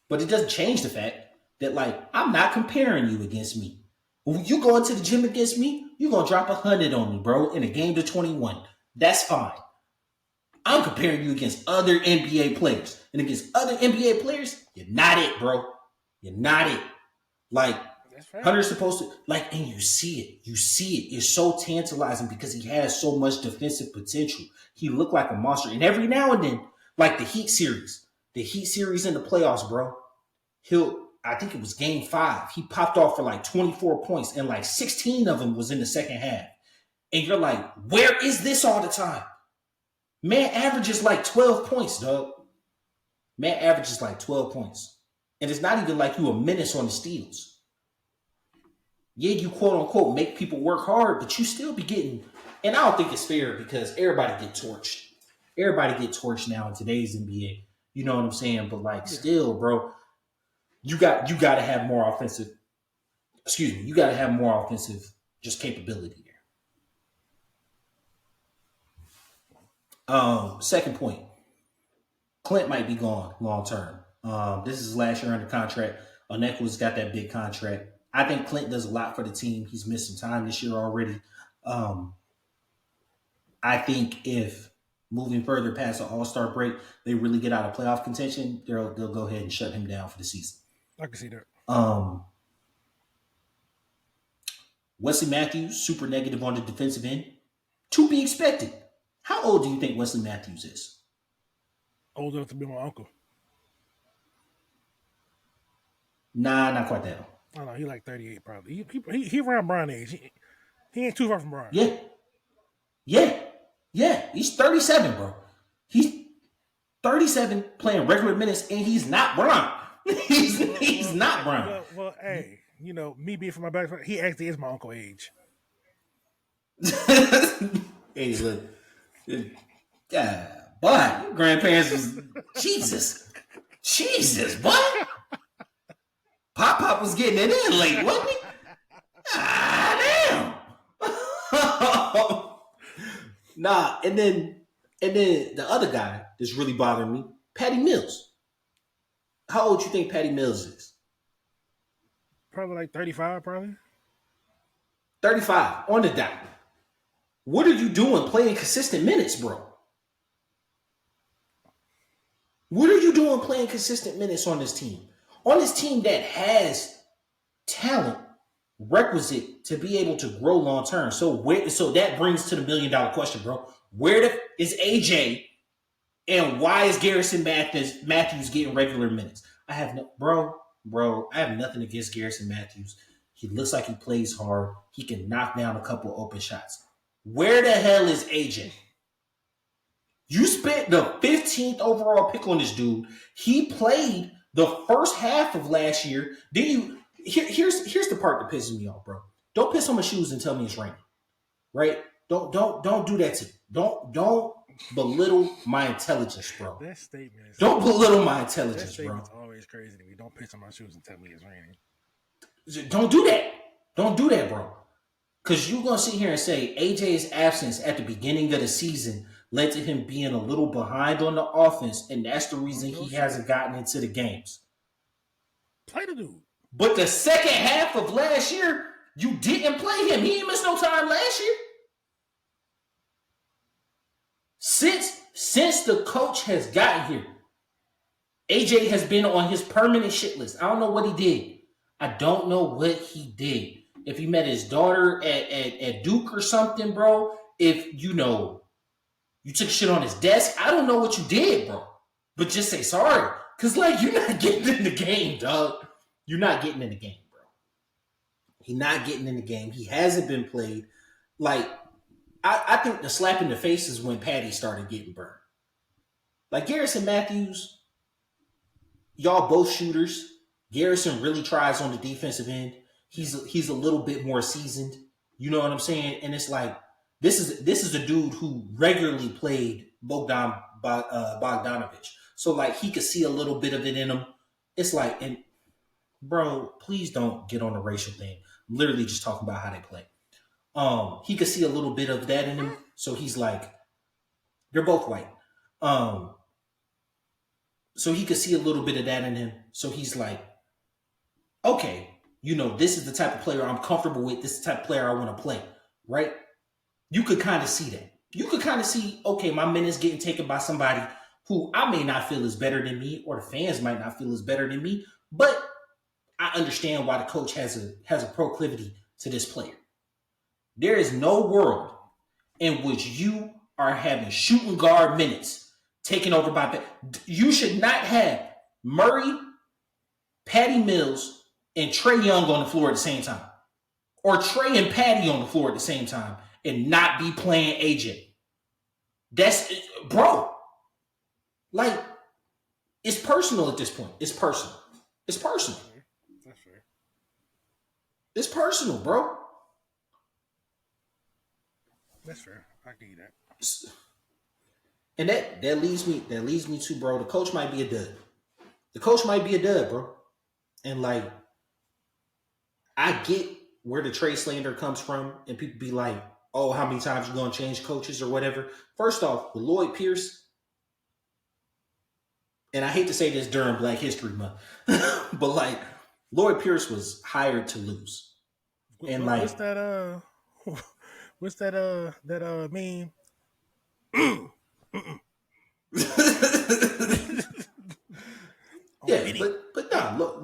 But it doesn't change the fact that like I'm not comparing you against me. When you go into the gym against me, you're gonna drop 100 on me, bro, in a game to 21. That's fine. I'm comparing you against other NBA players. And against other NBA players, you're not it, bro. You're not it. Like, Hunter's supposed to, like, and you see it. You see it. It's so tantalizing because he has so much defensive potential. He looked like a monster. And every now and then, like the Heat series in the playoffs, bro, I think it was game 5. He popped off for like 24 points and like 16 of them was in the second half. And you're like, where is this all the time? Man averages like 12 points, dog. Man averages like 12 points. And it's not even like you a menace on the steals. Yeah, you quote unquote make people work hard, but you still be getting, and I don't think it's fair because everybody get torched. Everybody get torched now in today's NBA. You know what I'm saying? But like still, bro, you got to have more offensive, you got to have more offensive just capability there. Second point, Clint might be gone long term. This is his last year under contract. Onekwu's got that big contract. I think Clint does a lot for the team. He's missed some time this year already. I think if moving further past the All-Star break, they really get out of playoff contention, they'll go ahead and shut him down for the season. I can see that. Wesley Matthews, super negative on the defensive end. To be expected. How old do you think Wesley Matthews is? Old enough to be my uncle. Nah, not quite that old. I don't know. He like 38 probably. He around Brian age. He ain't too far from Brian. Yeah. He's 37, bro. He's 37 playing regular minutes, and he's not Brian. he's not Brian. Well, hey, you know, me being from my background, he actually is my uncle age. Hey, look. Yeah, boy, your grandparents was Jesus, boy. Pop was getting it in late, wasn't he? Damn. Nah, and then the other guy that's really bothering me, Patty Mills. How old you think Patty Mills is? Probably like 35, probably. 35 on the dot. What are you doing playing consistent minutes, bro? What are you doing playing consistent minutes on this team? On this team that has talent requisite to be able to grow long term. So that brings to the $1 million question, bro. Where is AJ and why is Garrison Matthews getting regular minutes? I have nothing against Garrison Matthews. He looks like he plays hard. He can knock down a couple open shots. Where the hell is AJ? You spent the 15th overall pick on this dude. He played the first half of last year. Here's the part that pisses me off, bro. Don't piss on my shoes and tell me it's raining. Right? Don't do that to me. Don't belittle my intelligence, bro. That statement is don't belittle my intelligence, that statement's bro. always crazy to me. Don't piss on my shoes and tell me it's raining. Don't do that. Don't do that, bro. Because you're going to sit here and say AJ's absence at the beginning of the season led to him being a little behind on the offense, and that's the reason he hasn't gotten into the games. Play the dude. But the second half of last year, you didn't play him. He didn't miss no time last year. Since the coach has gotten here, AJ has been on his permanent shit list. I don't know what he did. I don't know what he did. If he met his daughter at Duke or something, bro. If, you took shit on his desk. I don't know what you did, bro. But just say sorry. Because, you're not getting in the game, dog. You're not getting in the game, bro. He's not getting in the game. He hasn't been played. I think the slap in the face is when Patty started getting burned. Garrison Matthews, y'all both shooters. Garrison really tries on the defensive end. He's a little bit more seasoned. You know what I'm saying? And it's this is a dude who regularly played Bogdan Bogdanovich. So like he could see a little bit of it in him. It's like, and bro, please don't get on the racial thing. I'm literally just talking about how they play. He could see a little bit of that in him. So he's like, they're both white. So he could see a little bit of that in him. So he's like, okay, this is the type of player I'm comfortable with. This is the type of player I want to play, right? You could kind of see that. You could kind of see, okay, my minutes getting taken by somebody who I may not feel is better than me, or the fans might not feel is better than me, but I understand why the coach has a proclivity to this player. There is no world in which you are having shooting guard minutes taken over by. You should not have Murray, Patty Mills, and Trae Young on the floor at the same time, or Trae and Patty on the floor at the same time, and not be playing AJ. That's bro. Like, it's personal at this point. It's personal. It's personal. That's fair. It's personal, bro. That's fair. I give you that. And that leads me to, bro, the coach might be a dud. The coach might be a dud, bro. And like, I get where the Trey slander comes from, and people be like, oh, how many times you gonna change coaches or whatever. First off, with Lloyd Pierce, and I hate to say this during Black History Month, but like, Lloyd Pierce was hired to lose. And like, what's that meme? Yeah, but no,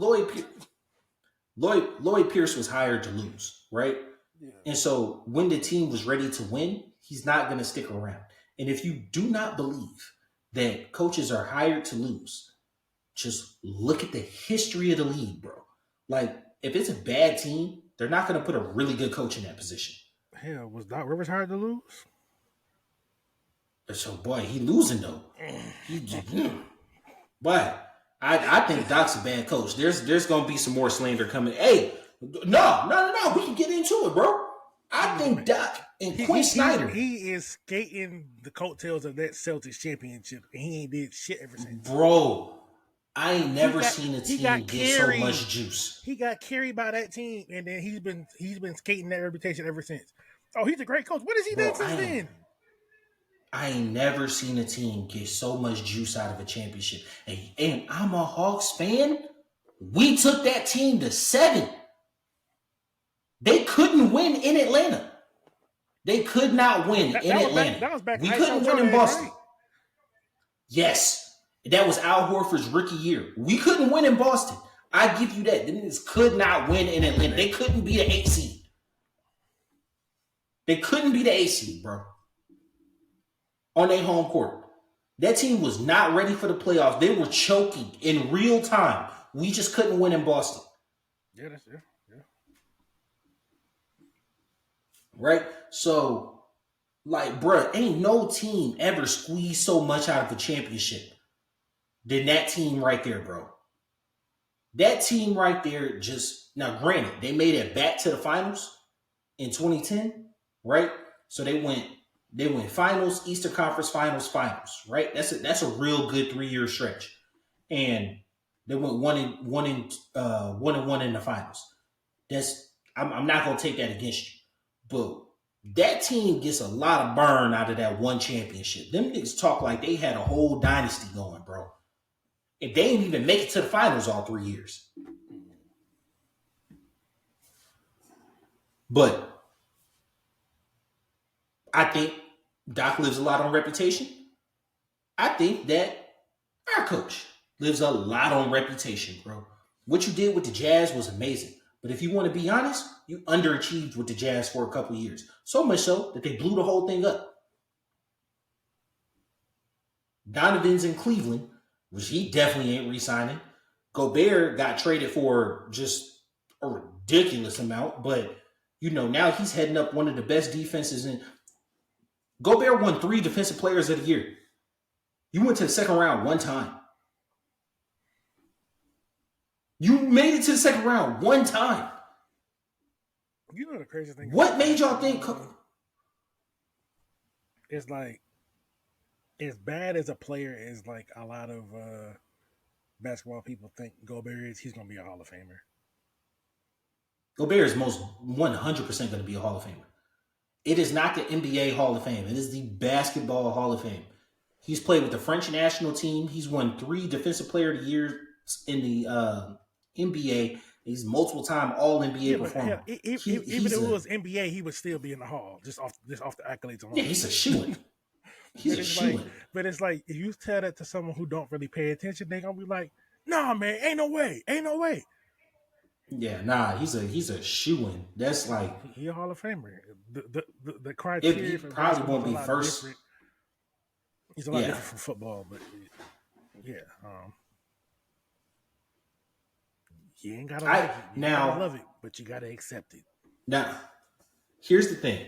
Lloyd Pierce was hired to lose, right? Yeah. And so when the team was ready to win, he's not going to stick around. And if you do not believe that coaches are hired to lose, just look at the history of the league, bro. Like, if it's a bad team, they're not going to put a really good coach in that position. Hell, was Doc Rivers hired to lose? So, boy, he losing, though. But I think Doc's a bad coach. There's going to be some more slander coming. Hey, no. We can get into it, bro. I think Doc and Quinn Snyder. He is skating the coattails of that Celtics championship, and he ain't did shit ever since. Bro, I ain't never seen a team get so much juice. He got carried by that team, and then he's been skating that reputation ever since. Oh, he's a great coach. What has he done since then? I ain't never seen a team get so much juice out of a championship. And I'm a Hawks fan. We took that team to 7. They couldn't win in Atlanta. They could not win in Atlanta. We couldn't win in Boston. Right? Yes. That was Al Horford's rookie year. We couldn't win in Boston. I give you that. The Knicks could not win in Atlanta. They couldn't be the 8 seed. They couldn't be the 8 seed, bro. On their home court. That team was not ready for the playoffs. They were choking in real time. We just couldn't win in Boston. Yeah, that's it. Yeah. Right? So, like, bruh, ain't no team ever squeezed so much out of a championship than that team right there, bro. That team right there just, now granted, they made it back to the finals in 2010, right? So they went finals, Eastern Conference finals, right? That's a real good 3-year stretch. And they went one and one in the finals. I'm not gonna take that against you. But that team gets a lot of burn out of that one championship. Them niggas talk like they had a whole dynasty going, bro. If they didn't even make it to the finals all 3 years. But I think Doc lives a lot on reputation. I think that our coach lives a lot on reputation, bro. What you did with the Jazz was amazing. But if you want to be honest, you underachieved with the Jazz for a couple of years. So much so that they blew the whole thing up. Donovan's in Cleveland, which he definitely ain't re-signing. Gobert got traded for just a ridiculous amount. But, now he's heading up one of the best defenses in. Gobert won 3 Defensive Players of the Year. You went to the second round one time. You made it to the second round one time. You know the crazy thing. What made y'all think? It's like as bad as a player as like a lot of basketball people think Gobert is, he's gonna be a Hall of Famer. Gobert is most 100% going to be a Hall of Famer. It is not the NBA Hall of Fame. It is the Basketball Hall of Fame. He's played with the French national team. He's won 3 Defensive Player of the Year in the NBA. He's multiple time All NBA performer. Even if it was NBA, he would still be in the Hall just off the accolades alone. Yeah, he's a shoo-in. He's a shoo-in. But it's like if you tell that to someone who don't really pay attention, they're gonna be like, "Nah, man, ain't no way." Yeah, nah, he's a shoo-in. That's like he a Hall of Famer. The criteria he for probably won't be first. Different. He's a lot different from football, but yeah, you ain't gotta like it. You gotta love it, but you gotta accept it. Now, here's the thing,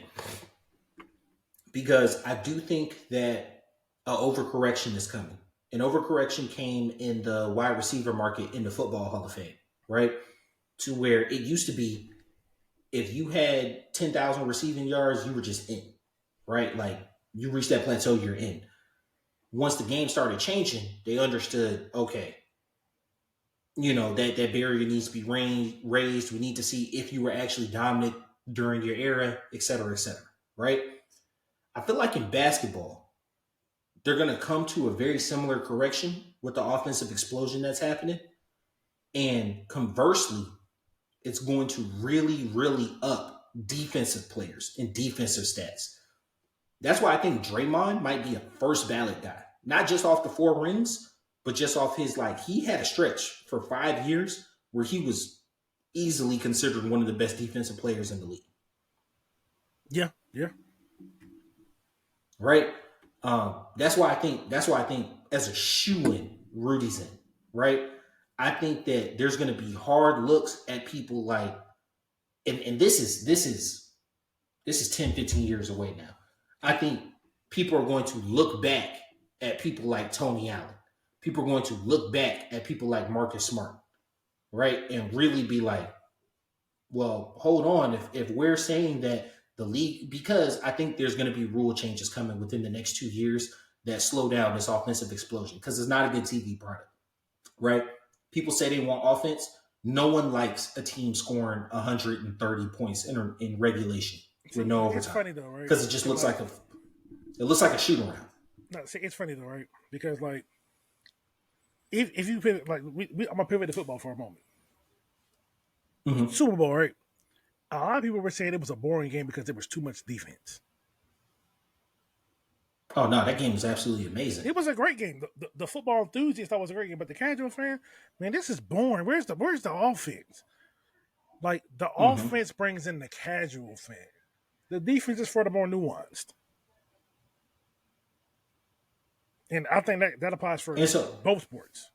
because I do think that an overcorrection is coming. An overcorrection came in the wide receiver market in the Football Hall of Fame, right? To where it used to be, if you had 10,000 receiving yards, you were just in, right? Like you reached that plateau, you're in. Once the game started changing, they understood, okay, that barrier needs to be raised. We need to see if you were actually dominant during your era, et cetera, right? I feel like in basketball, they're going to come to a very similar correction with the offensive explosion that's happening. And conversely, it's going to really, really up defensive players and defensive stats. That's why I think Draymond might be a first ballot guy. Not just off the 4 rings, but just off his, he had a stretch for 5 years where he was easily considered one of the best defensive players in the league. Yeah. Right? That's why I think as a shoo-in, Rudy's in, right? I think that there's going to be hard looks at people like, and this is 10, 15 years away now. I think people are going to look back at people like Tony Allen. People are going to look back at people like Marcus Smart, right? And really be like, well, hold on. If we're saying that the league, because I think there's going to be rule changes coming within the next 2 years that slow down this offensive explosion, because it's not a good TV product, right? People say they want offense. No one likes a team scoring 130 points in regulation with no overtime. It's funny though, right? Because it just looks like a shoot around. No, see, it's funny though, right? Because if you pivot, I'm gonna pivot to football for a moment. Mm-hmm. Super Bowl, right? A lot of people were saying it was a boring game because there was too much defense. Oh no, that game was absolutely amazing. It was a great game. The football enthusiast thought it was a great game, but the casual fan, man, this is boring. Where's the offense? Like the offense brings in the casual fan. The defense is for the more nuanced. And I think that applies for both sports.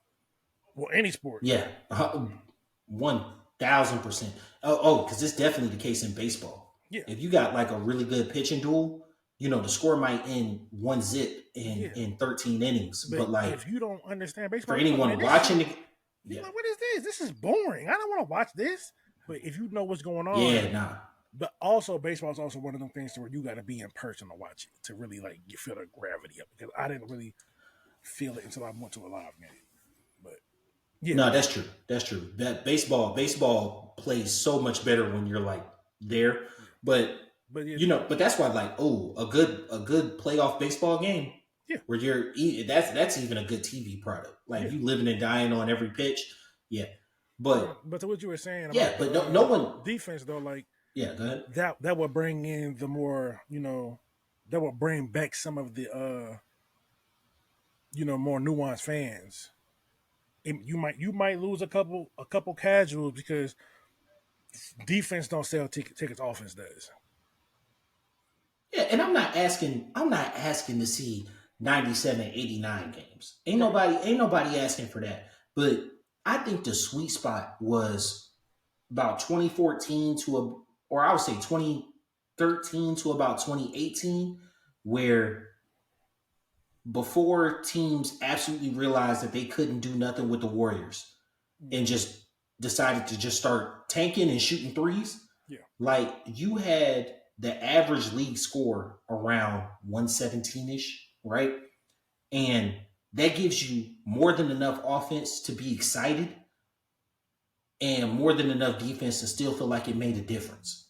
Well, any sport. Yeah, 1,000%. Because it's definitely the case in baseball. Yeah. If you got a really good pitching duel, the score might end 1-0 in 13 innings. But if you don't understand baseball, for anyone watching it, you're like, what is this? This is boring. I don't want to watch this. But if you know what's going on, But also, baseball is also one of them things where you got to be in person to watch it to really you feel the gravity of it. Because I didn't really feel it until I went to a live game. But yeah, no, that's true. That baseball plays so much better when you're there. But but that's why a good playoff baseball game. Yeah, where that's even a good TV product. If you living and dying on every pitch. Yeah, but to what you were saying. Yeah, about but no one defense though. Yeah, go ahead. That would bring in the more that would bring back some of the more nuanced fans. You might lose a couple casuals because defense don't sell tickets, offense does. Yeah, and I'm not asking to see 97, 89 games. Ain't nobody asking for that. But I think the sweet spot was about 2014 or I would say 2013 to about 2018, where before teams absolutely realized that they couldn't do nothing with the Warriors and just decided to just start tanking and shooting threes. Yeah. You had the average league score around 117-ish, right? And that gives you more than enough offense to be excited and more than enough defense to still feel like it made a difference.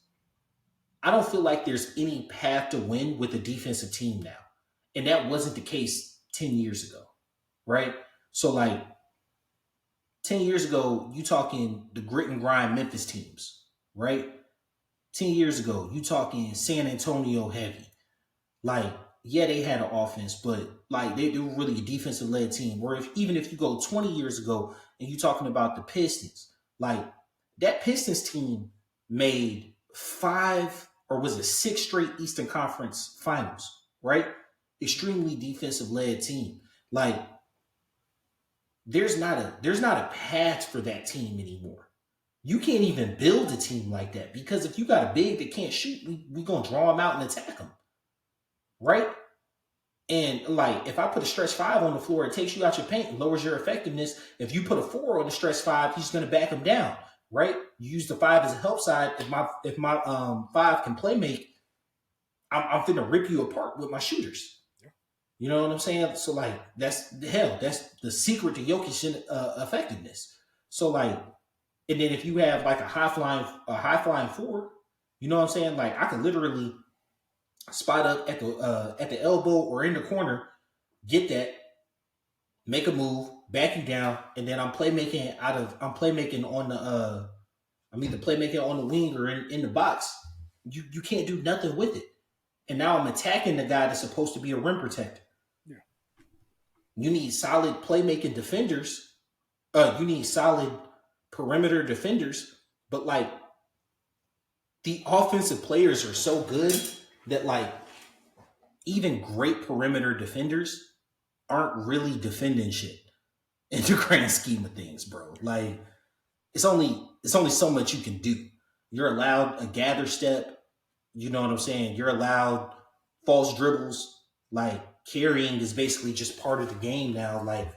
I don't feel like there's any path to win with a defensive team now. And that wasn't the case 10 years ago, right? So, like, 10 years ago, you talking the grit and grind Memphis teams, right? 10 years ago, you talking San Antonio heavy. Like, yeah, they had an offense, but like they were really a defensive led team. Where even if you go 20 years ago and you're talking about the Pistons, like that Pistons team made 5 or was it 6 straight Eastern Conference finals, right? Extremely defensive led team. Like there's not a path for that team anymore. You can't even build a team like that because if you got a big that can't shoot, we gonna draw them out and attack them, right? And like if I put a stretch 5 on the floor, it takes you out your paint and lowers your effectiveness. If you put a 4 on the stretch 5, he's gonna back him down, right? You use the 5 as a help side. If my 5 can play make, I'm finna rip you apart with my shooters. You know what I'm saying? So like that's the secret to Jokic effectiveness. So like, and then if you have like a high flying 4, you know what I'm saying? Like I could literally spot up at the elbow or in the corner, get that, make a move, back you down, and then I'm playmaking on the I'm either playmaking on the wing or in the box. You can't do nothing with it. And now I'm attacking the guy that's supposed to be a rim protector. Yeah. You need solid playmaking defenders. You need solid perimeter defenders. But like the offensive players are so good that like even great perimeter defenders aren't really defending shit in the grand scheme of things, bro. Like it's only so much you can do. You're allowed a gather step. You know what I'm saying? You're allowed false dribbles. Like carrying is basically just part of the game now. Like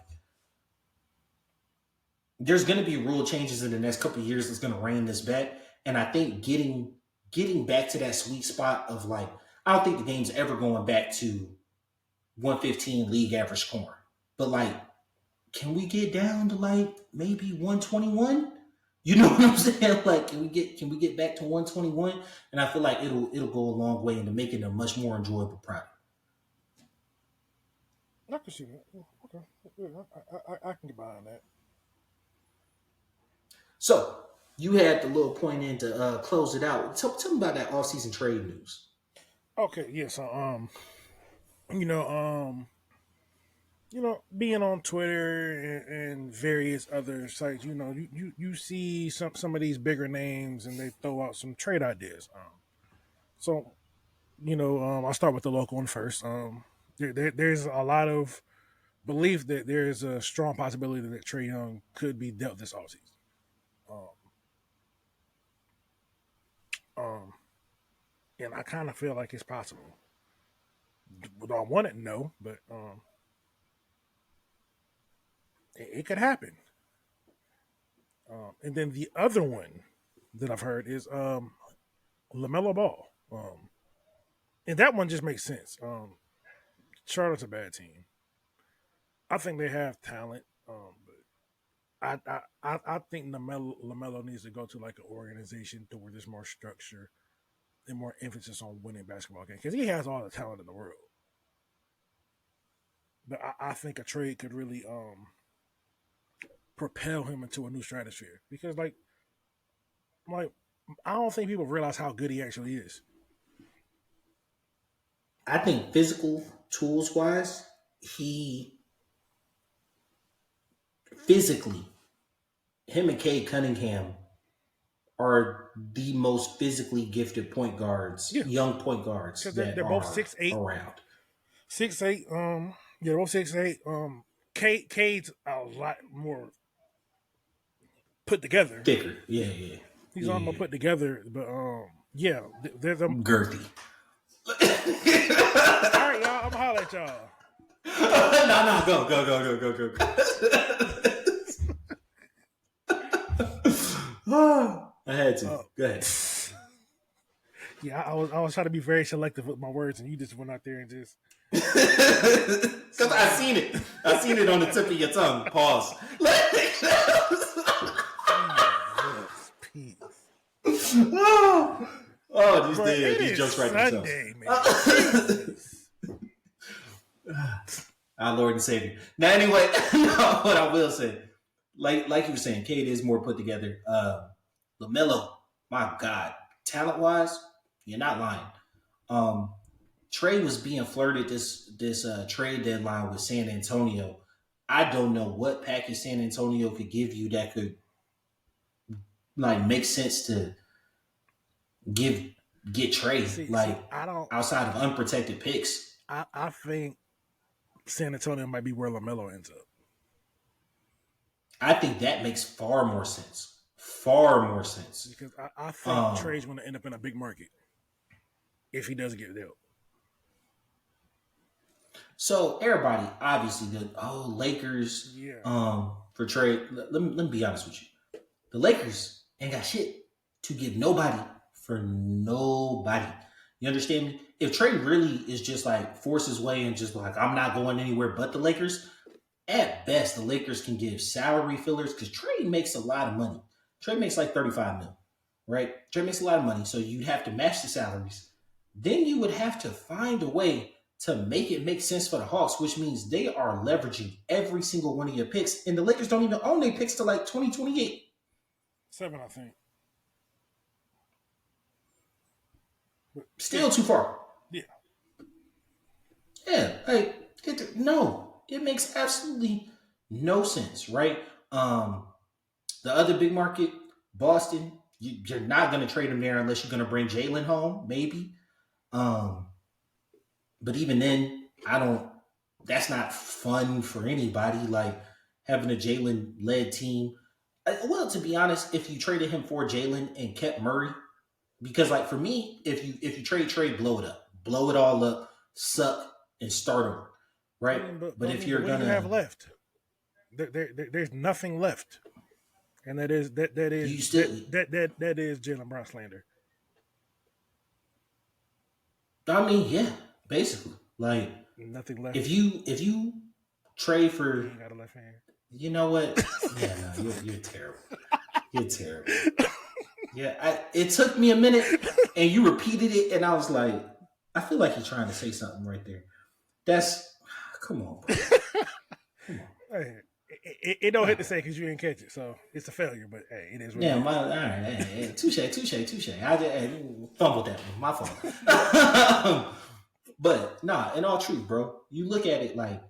there's going to be rule changes in the next couple of years that's going to rein this back. And I think getting back to that sweet spot of like, I don't think the game's ever going back to 115 league average scoring. But like, can we get down to like maybe 121? You know what I'm saying? Like, can we get back to 121? And I feel like it'll go a long way into making a much more enjoyable product. I can see that. Okay, I can get behind that. So you had the little point in to close it out. Tell me about that off-season trade news. Okay, yeah. So being on Twitter and various other sites, you see some of these bigger names and they throw out some trade ideas. I'll start with the local one first. There's a lot of belief that there's a strong possibility that Trae Young could be dealt this offseason. And I kind of feel like it's possible. Do I want it? No, but it could happen. And then the other one that I've heard is LaMelo Ball. And that one just makes sense. Charlotte's a bad team. I think they have talent, but I think LaMelo needs to go to like an organization to where there's more structure and more emphasis on winning basketball games because he has all the talent in the world. But I think a trade could really propel him into a new stratosphere because like I don't think people realize how good he actually is. I think physical tools wise, him and Cade Cunningham are the most physically gifted point guards, young point guards that they're both 6'8" around. 6'8", they're both 6'8". Cade's a lot more put together. Thicker, yeah. He's a lot more put together, but they're girthy. All right, y'all. I'm gonna holler at y'all. Go. I had to. Go ahead. Yeah, I was trying to be very selective with my words, and you just went out there and just. Because I seen it. I seen it on the tip of your tongue. Pause. Peace. Oh, these But days, it these is jokes right themselves. Sunday, man. Our Lord and Savior. Now, anyway, what I will say, like you were saying, Cade is more put together. LaMelo, my God, talent wise, you're not lying. Trey was being flirted this trade deadline with San Antonio. I don't know what package San Antonio could give you that could like make sense to get Trey I don't. outside of unprotected picks. I think San Antonio might be where LaMelo ends up. I think that makes far more sense. Far more sense. Because I think Trey's going to end up in a big market if he doesn't get dealt. So everybody, obviously, Lakers. Yeah. For Trey. Let me be honest with you. The Lakers ain't got shit to give nobody for nobody. You understand me? If Trey really is just like force his way and just like I'm not going anywhere but the Lakers, at best the Lakers can give salary fillers because Trey makes a lot of money. Trey makes like 35 mil, right? Trey makes a lot of money, so you'd have to match the salaries. Then you would have to find a way to make it make sense for the Hawks, which means they are leveraging every single one of your picks, and the Lakers don't even own their picks till like 2028. 7, I think. Still too far. Yeah. Yeah, like it makes absolutely no sense, right? The other big market, Boston, you're not going to trade him there unless you're going to bring Jalen home, maybe. But even then, that's not fun for anybody. Like having a Jalen led team. Well, to be honest, if you traded him for Jalen and kept Murray, because like for me, if you trade, blow it up, blow it all up, suck and start over, right? But if you're what do you have left? There's nothing left, and that is Jalen Brown slander. I mean, yeah, basically, like nothing left. If you trade for, you ain't got a left hand. You know what? Yeah, no, you're terrible. You're terrible. Yeah, it took me a minute, and you repeated it, and I was like, I feel like you're trying to say something right there. Come on, bro. Come on. Hey, it don't hit the same because you didn't catch it, so it's a failure. But hey, it is. Yeah, all right, touche. I just fumbled that one. My fault. But nah, in all truth, bro, you look at it like.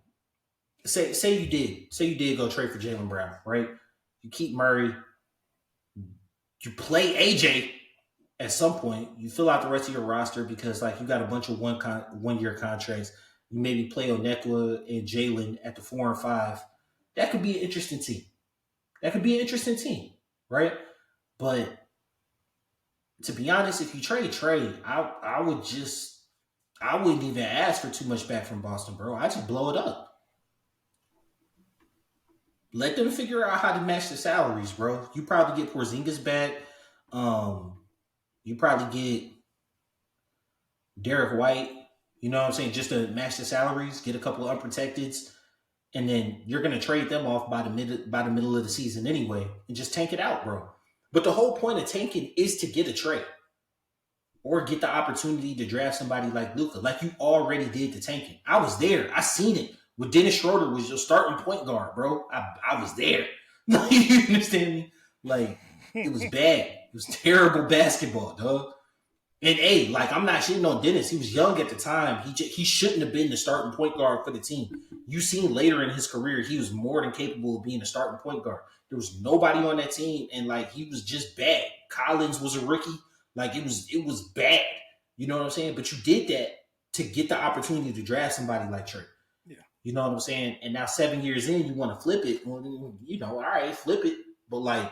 Say you did go trade for Jalen Brown, right? You keep Murray, you play AJ at some point. You fill out the rest of your roster because like you got a bunch of 1 year contracts. You maybe play Onekwa and Jalen at the 4 and 5. That could be an interesting team. Right? But to be honest, if you trade Trey, I wouldn't even ask for too much back from Boston, bro. I just blow it up. Let them figure out how to match the salaries, bro. You probably get Porzingis back. You probably get Derek White. You know what I'm saying? Just to match the salaries, get a couple of unprotecteds, and then you're gonna trade them off by the middle of the season anyway, and just tank it out, bro. But the whole point of tanking is to get a trade or get the opportunity to draft somebody like Luka, like you already did the tanking. I was there. I seen it. When Dennis Schroeder was your starting point guard, bro. I was there. You understand me? Like, it was bad. It was terrible basketball, dog. And, hey, like, I'm not shitting on Dennis. He was young at the time. He shouldn't have been the starting point guard for the team. You seen later in his career, he was more than capable of being a starting point guard. There was nobody on that team, and, like, he was just bad. Collins was a rookie. Like, it was bad. You know what I'm saying? But you did that to get the opportunity to draft somebody like Trey. You know what I'm saying? And now 7 years in, you want to flip it. Well, you know, all right, flip it. But, like,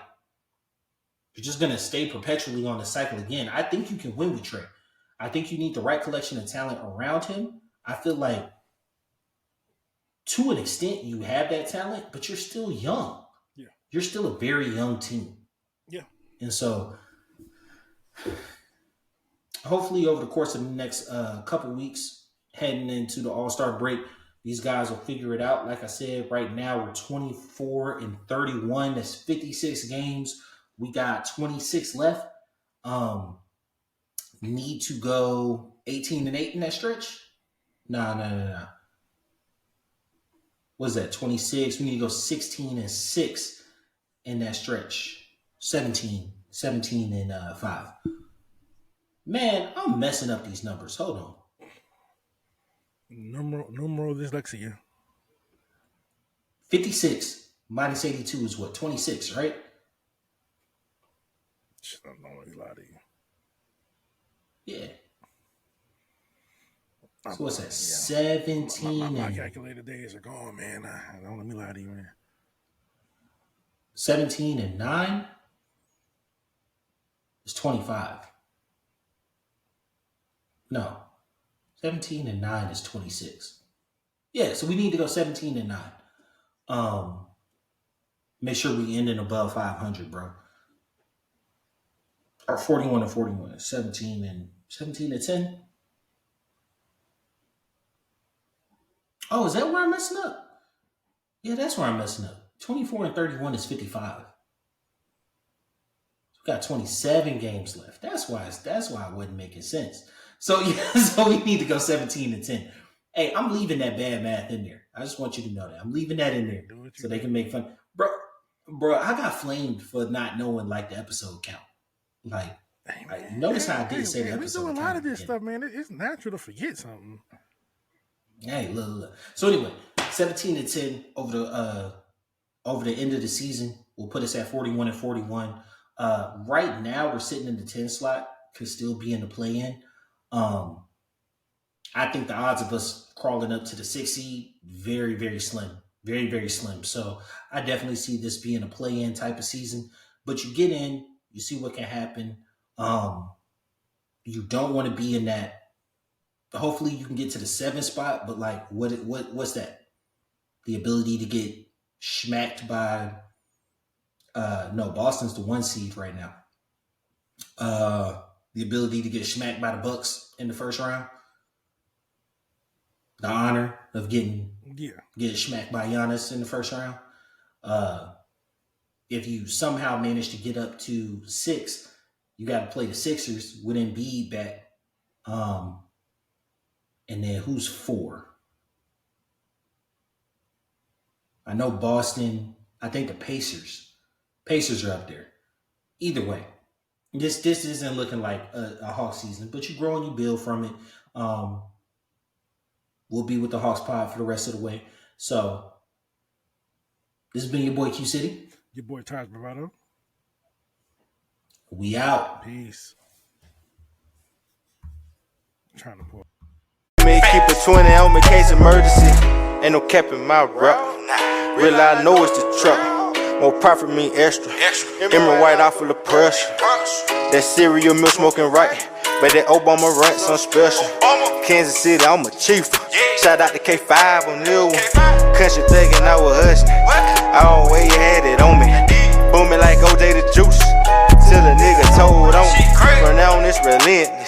you're just going to stay perpetually on the cycle again. I think you can win with Trey. I think you need the right collection of talent around him. I feel like, to an extent, you have that talent, but you're still young. Yeah. You're still a very young team. Yeah. And so, hopefully over the course of the next couple weeks, heading into the All-Star break, these guys will figure it out. Like I said, right now we're 24-31. That's 56 games. We got 26 left. Need to go 18-8 in that stretch? No. What is that? 26. We need to go 16-6 in that stretch. 17-5. Man, I'm messing up these numbers. Hold on. Numero dyslexia. 56 minus 82 is what? 26, right? I don't know what he's lying to you. Yeah. So what's that? 17. My calculator days are gone, man. Don't let me lie to you, man. 17-9 is 25. No. 17-9 is 26. Yeah, so we need to go 17-9. Make sure we ending above 500, bro. Or 41-41. 17-10. Oh, is that where I'm messing up? Yeah, that's where I'm messing up. 24-31 is 55. We got 27 games left. That's why it wasn't making sense. So yeah, so we need to go 17-10. Hey, I'm leaving that bad math in there. I just want you to know that. I'm leaving that in there so they can make fun. Bro, I got flamed for not knowing like the episode count. Like, notice how I didn't say the episode count. We do a lot of this stuff, man. It's natural to forget something. Hey, look. So anyway, 17-10 over the end of the season will put us at 41-41. Right now we're sitting in the 10 slot, could still be in the play-in. I think the odds of us crawling up to the 6 seed, very, very slim. Very, very slim. So I definitely see this being a play-in type of season. But you get in, you see what can happen. You don't want to be in that. Hopefully you can get to the 7 spot, but like what's that? The ability to get smacked by no, Boston's the 1 seed right now. The ability to get smacked by the Bucks in the first round. The honor of getting smacked by Giannis in the first round. If you somehow manage to get up to 6, you got to play the Sixers with Embiid back. And then who's 4? I know Boston. I think the Pacers. Pacers are up there. Either way, this isn't looking like a Hawks season, but you grow and you build from it. We'll be with the Hawks pod for the rest of the way. So this has been your boy Q City. Your boy Taj Bravado. We out. Peace. I'm trying to pull. Me keep a 20 on me case emergency. Ain't no cap in my rap. Real I know it's the truck. More profit mean extra. Emerald white out full of pressure. That cereal milk smoking right. But that Obama rent some special. Kansas City, I'm a chief. Shout out to K5 on new one. Country thinking I was hustling. I always had it on me. Booming like OJ the juice. Till a nigga told on me. From now on it's relentless.